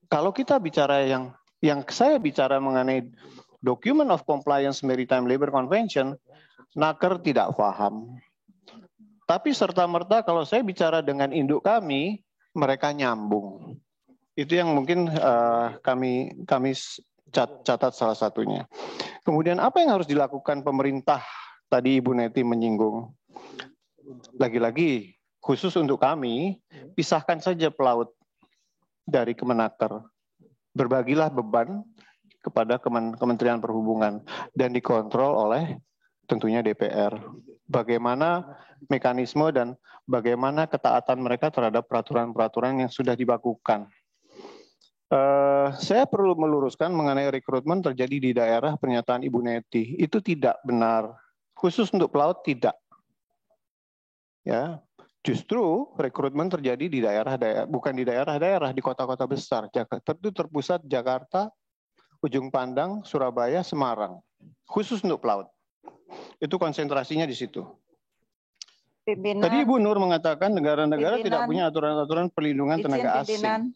kalau kita bicara yang saya bicara mengenai Document of Compliance Maritime Labour Convention, naker tidak paham. Tapi serta-merta kalau saya bicara dengan induk kami, mereka nyambung. Itu yang mungkin kami catat salah satunya. Kemudian apa yang harus dilakukan pemerintah? Tadi Ibu Neti menyinggung. Lagi-lagi, khusus untuk kami, pisahkan saja pelaut dari Kemenaker. Berbagilah beban kepada Kementerian Perhubungan dan dikontrol oleh tentunya DPR. Bagaimana mekanisme dan bagaimana ketaatan mereka terhadap peraturan-peraturan yang sudah dibakukan. Saya perlu meluruskan mengenai rekrutmen terjadi di daerah, pernyataan Ibu Neti. Itu tidak benar. Khusus untuk pelaut tidak. Ya. Justru rekrutmen terjadi di daerah-daerah, bukan di daerah-daerah, di kota-kota besar. Itu terpusat Jakarta, Ujung Pandang, Surabaya, Semarang. Khusus untuk pelaut. Itu konsentrasinya di situ. Pimpinan, tadi Ibu Nur mengatakan negara-negara tidak punya aturan-aturan perlindungan tenaga asing.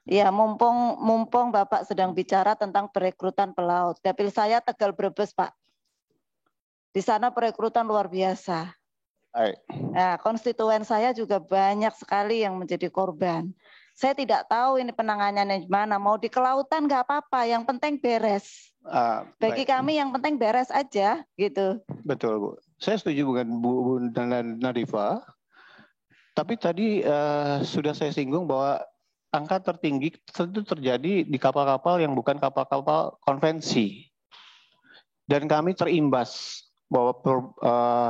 Ya, mumpung Bapak sedang bicara tentang perekrutan pelaut. Dapil saya Tegal Brebes, Pak. Di sana perekrutan luar biasa. Nah, konstituen saya juga banyak sekali yang menjadi korban. Saya tidak tahu ini penanganannya di mana. Mau di kelautan nggak apa-apa, yang penting beres. Bagi kami yang penting beres aja, gitu. Betul, Bu. Saya setuju dengan Bu Nadifa. Tapi tadi sudah saya singgung bahwa angka tertinggi tentu terjadi di kapal-kapal yang bukan kapal-kapal konvensi. Dan kami terimbas bahwa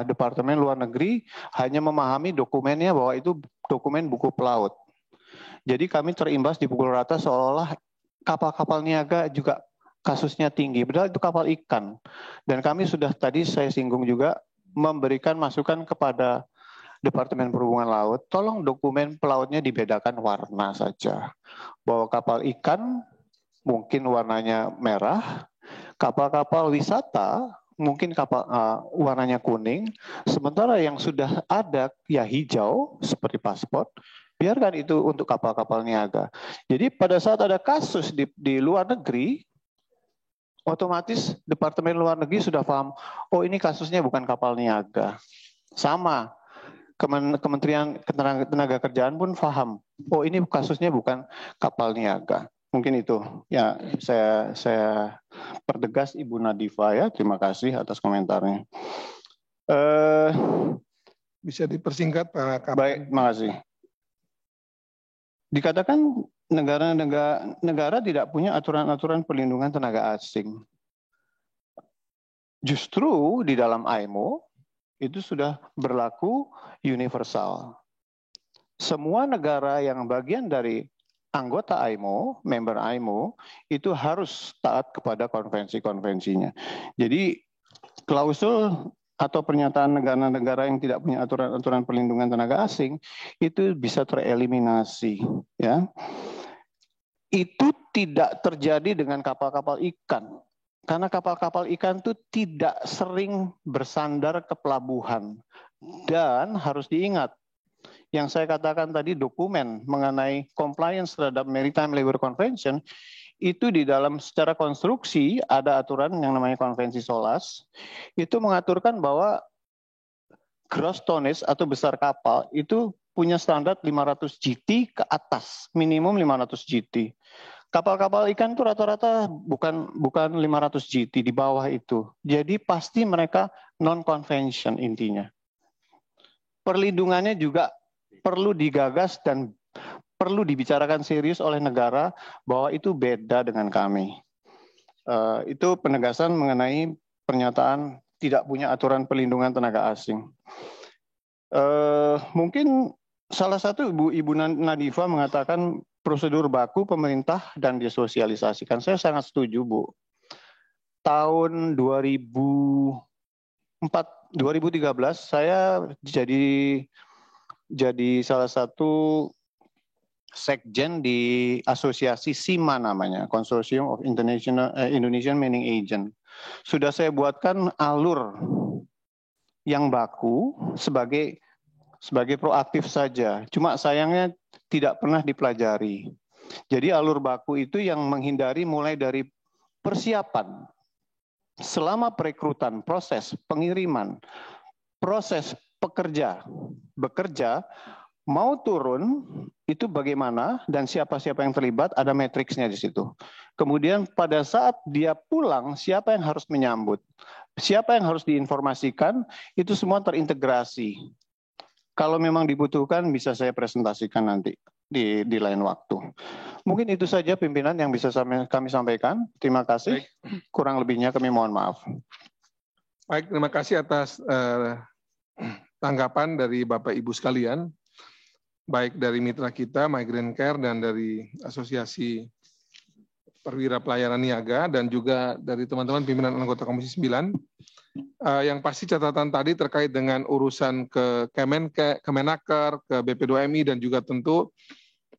Departemen Luar Negeri hanya memahami dokumennya bahwa itu dokumen buku pelaut. Jadi kami terimbas dipukul rata seolah-olah kapal-kapal niaga juga kasusnya tinggi, padahal itu kapal ikan. Dan kami sudah tadi saya singgung juga memberikan masukan kepada Departemen Perhubungan Laut, tolong dokumen pelautnya dibedakan warna saja. Bahwa kapal ikan mungkin warnanya merah, kapal-kapal wisata mungkin warnanya kuning, sementara yang sudah ada ya hijau seperti paspor, biarkan itu untuk kapal-kapal niaga. Jadi pada saat ada kasus di luar negeri, otomatis Departemen Luar Negeri sudah paham, oh ini kasusnya bukan kapal niaga. Sama, Kementerian Ketenagakerjaan pun paham, oh ini kasusnya bukan kapal niaga. Mungkin itu ya saya pertegas Ibu Nadifa ya. Terima kasih atas komentarnya. Bisa dipersingkat Pak Kapten. Baik, terima kasih. Dikatakan negara tidak punya aturan-aturan perlindungan tenaga asing. Justru di dalam IMO itu sudah berlaku universal. Semua negara yang bagian dari anggota IMO, member IMO, itu harus taat kepada konvensi-konvensinya. Jadi klausul atau pernyataan negara-negara yang tidak punya aturan-aturan perlindungan tenaga asing itu bisa tereliminasi, ya. Itu tidak terjadi dengan kapal-kapal ikan. Karena kapal-kapal ikan itu tidak sering bersandar ke pelabuhan. Dan harus diingat, yang saya katakan tadi dokumen mengenai compliance terhadap Maritime Labour Convention, itu di dalam secara konstruksi ada aturan yang namanya konvensi SOLAS, itu mengaturkan bahwa gross tonnage atau besar kapal itu punya standar 500 GT ke atas, minimum 500 GT. Kapal-kapal ikan itu rata-rata bukan 500 GT, di bawah itu. Jadi pasti mereka non-convention intinya. Perlindungannya juga perlu digagas dan perlu dibicarakan serius oleh negara bahwa itu beda dengan kami. Itu penegasan mengenai pernyataan tidak punya aturan perlindungan tenaga asing. Mungkin salah satu Ibu Nadifa mengatakan prosedur baku pemerintah dan disosialisasikan. Saya sangat setuju, Bu. Tahun 2013 saya jadi salah satu sekjen di asosiasi SIMA namanya, Consortium of Indonesian Mining Agent. Sudah saya buatkan alur yang baku sebagai proaktif saja. Cuma sayangnya tidak pernah dipelajari. Jadi alur baku itu yang menghindari mulai dari persiapan, selama perekrutan, proses pengiriman, proses bekerja, mau turun itu bagaimana dan siapa-siapa yang terlibat, ada matriksnya di situ. Kemudian pada saat dia pulang, siapa yang harus menyambut, siapa yang harus diinformasikan, itu semua terintegrasi. Kalau memang dibutuhkan bisa saya presentasikan nanti di lain waktu. Mungkin itu saja pimpinan yang bisa kami sampaikan. Terima kasih. Kurang lebihnya kami mohon maaf. Baik, terima kasih atas tanggapan dari Bapak Ibu sekalian, baik dari mitra kita Migrant Care dan dari Asosiasi Perwira Pelayaran Niaga dan juga dari teman-teman pimpinan anggota Komisi 9. Yang pasti catatan tadi terkait dengan urusan ke Kemenaker, ke BP2MI dan juga tentu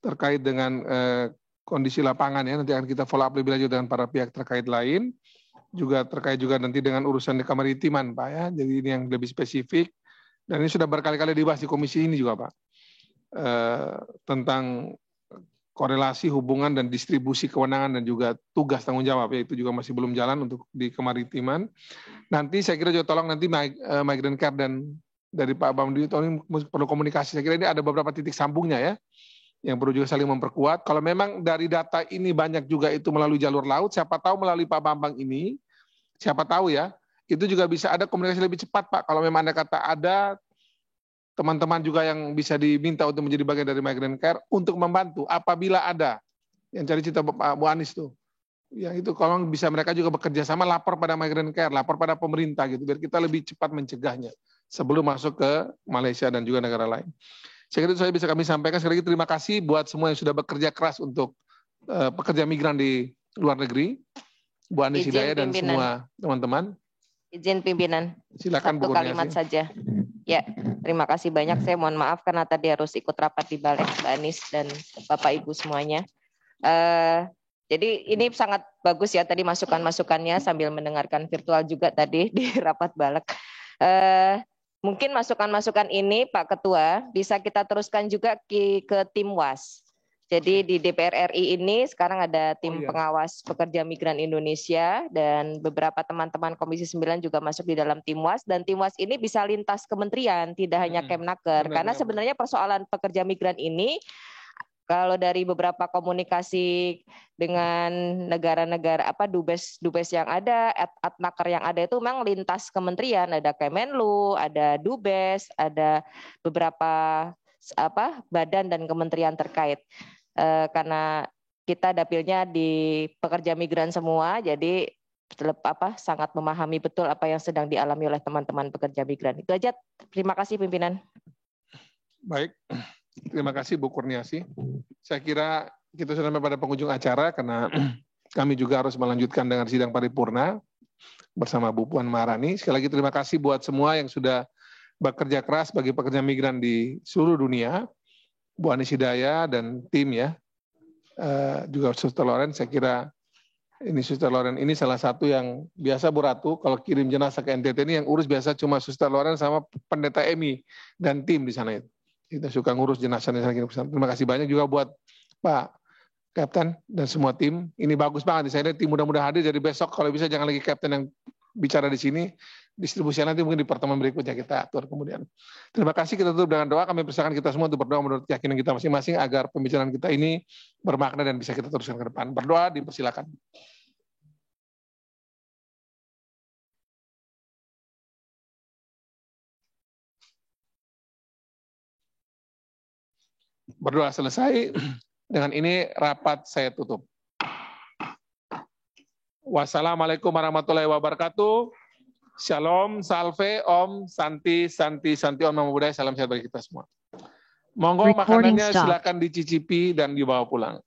terkait dengan kondisi lapangan ya, nanti akan kita follow up lebih lanjut dengan para pihak terkait lain, juga terkait juga nanti dengan urusan di kemaritiman Pak ya, jadi ini yang lebih spesifik dan ini sudah berkali-kali dibahas di komisi ini juga Pak, tentang korelasi hubungan dan distribusi kewenangan dan juga tugas tanggung jawab ya, itu juga masih belum jalan untuk di kemaritiman. Nanti saya kira juga tolong nanti Migrant Care dan dari Pak Bambang ini perlu komunikasi. Saya kira ini ada beberapa titik sambungnya ya, yang perlu juga saling memperkuat. Kalau memang dari data ini banyak juga itu melalui jalur laut, siapa tahu melalui Pak Bambang ini, siapa tahu ya, itu juga bisa ada komunikasi lebih cepat Pak. Kalau memang Anda kata ada teman-teman juga yang bisa diminta untuk menjadi bagian dari Migrant Care untuk membantu apabila ada yang cari cerita Bu Anies tuh. Yang itu kalau bisa mereka juga bekerja sama lapor pada Migrant Care, lapor pada pemerintah gitu biar kita lebih cepat mencegahnya sebelum masuk ke Malaysia dan juga negara lain. Saya kira itu saya bisa kami sampaikan. Sekali lagi terima kasih buat semua yang sudah bekerja keras untuk pekerja migran di luar negeri. Bu Anis Izin Hidayah dan pimpinan. semua teman-teman. Izin pimpinan. Silakan Bu Satu kalimat Kurniasi. saja. Ya, terima kasih banyak. Saya mohon maaf karena tadi harus ikut rapat di balik, Mbak Anis dan Bapak Ibu semuanya. Jadi ini sangat bagus ya tadi masukan-masukannya sambil mendengarkan virtual juga tadi di rapat balik. Mungkin masukan-masukan ini Pak Ketua bisa kita teruskan juga ke tim WAS. Jadi di DPR RI ini sekarang ada tim pengawas pekerja migran Indonesia dan beberapa teman-teman Komisi 9 juga masuk di dalam tim WAS dan tim WAS ini bisa lintas kementerian, tidak hanya Kemnaker. Karena sebenarnya persoalan pekerja migran ini kalau dari beberapa komunikasi dengan negara-negara dubes yang ada, atnaker yang ada itu memang lintas kementerian, ada Kemenlu, ada dubes, ada beberapa badan dan kementerian terkait. Karena kita dapilnya di pekerja migran semua, jadi sangat memahami betul apa yang sedang dialami oleh teman-teman pekerja migran. Itu aja. Terima kasih pimpinan. Baik, terima kasih Bu Kurniasi. Saya kira kita sudah sampai pada penghujung acara karena kami juga harus melanjutkan dengan sidang paripurna bersama Bu Puan Maharani. Sekali lagi terima kasih buat semua yang sudah bekerja keras bagi pekerja migran di seluruh dunia. Bu Anis Hidayah dan tim ya, juga Suster Loren, saya kira ini Suster Loren ini salah satu yang biasa Bu Ratu, kalau kirim jenazah ke NTT ini yang urus biasa cuma Suster Loren sama Pendeta Emi dan tim di sana itu. Kita suka ngurus jenazah di sana. Terima kasih banyak juga buat Pak Kapten dan semua tim. Ini bagus banget, saya lihat tim mudah-mudahan hadir, jadi besok kalau bisa jangan lagi Kapten yang bicara di sini, distribusinya nanti mungkin di pertemuan berikutnya kita atur kemudian. Terima kasih, kita tutup dengan doa. Kami persilakan kita semua untuk berdoa menurut keyakinan kita masing-masing agar pembicaraan kita ini bermakna dan bisa kita teruskan ke depan. Berdoa, dipersilakan. Berdoa selesai. Dengan ini rapat saya tutup. Wassalamualaikum warahmatullahi wabarakatuh. Shalom, salve, om, santi, santi, santi, om, namo buddhaya, salam sehat bagi kita semua. Monggo makanannya silakan dicicipi dan dibawa pulang.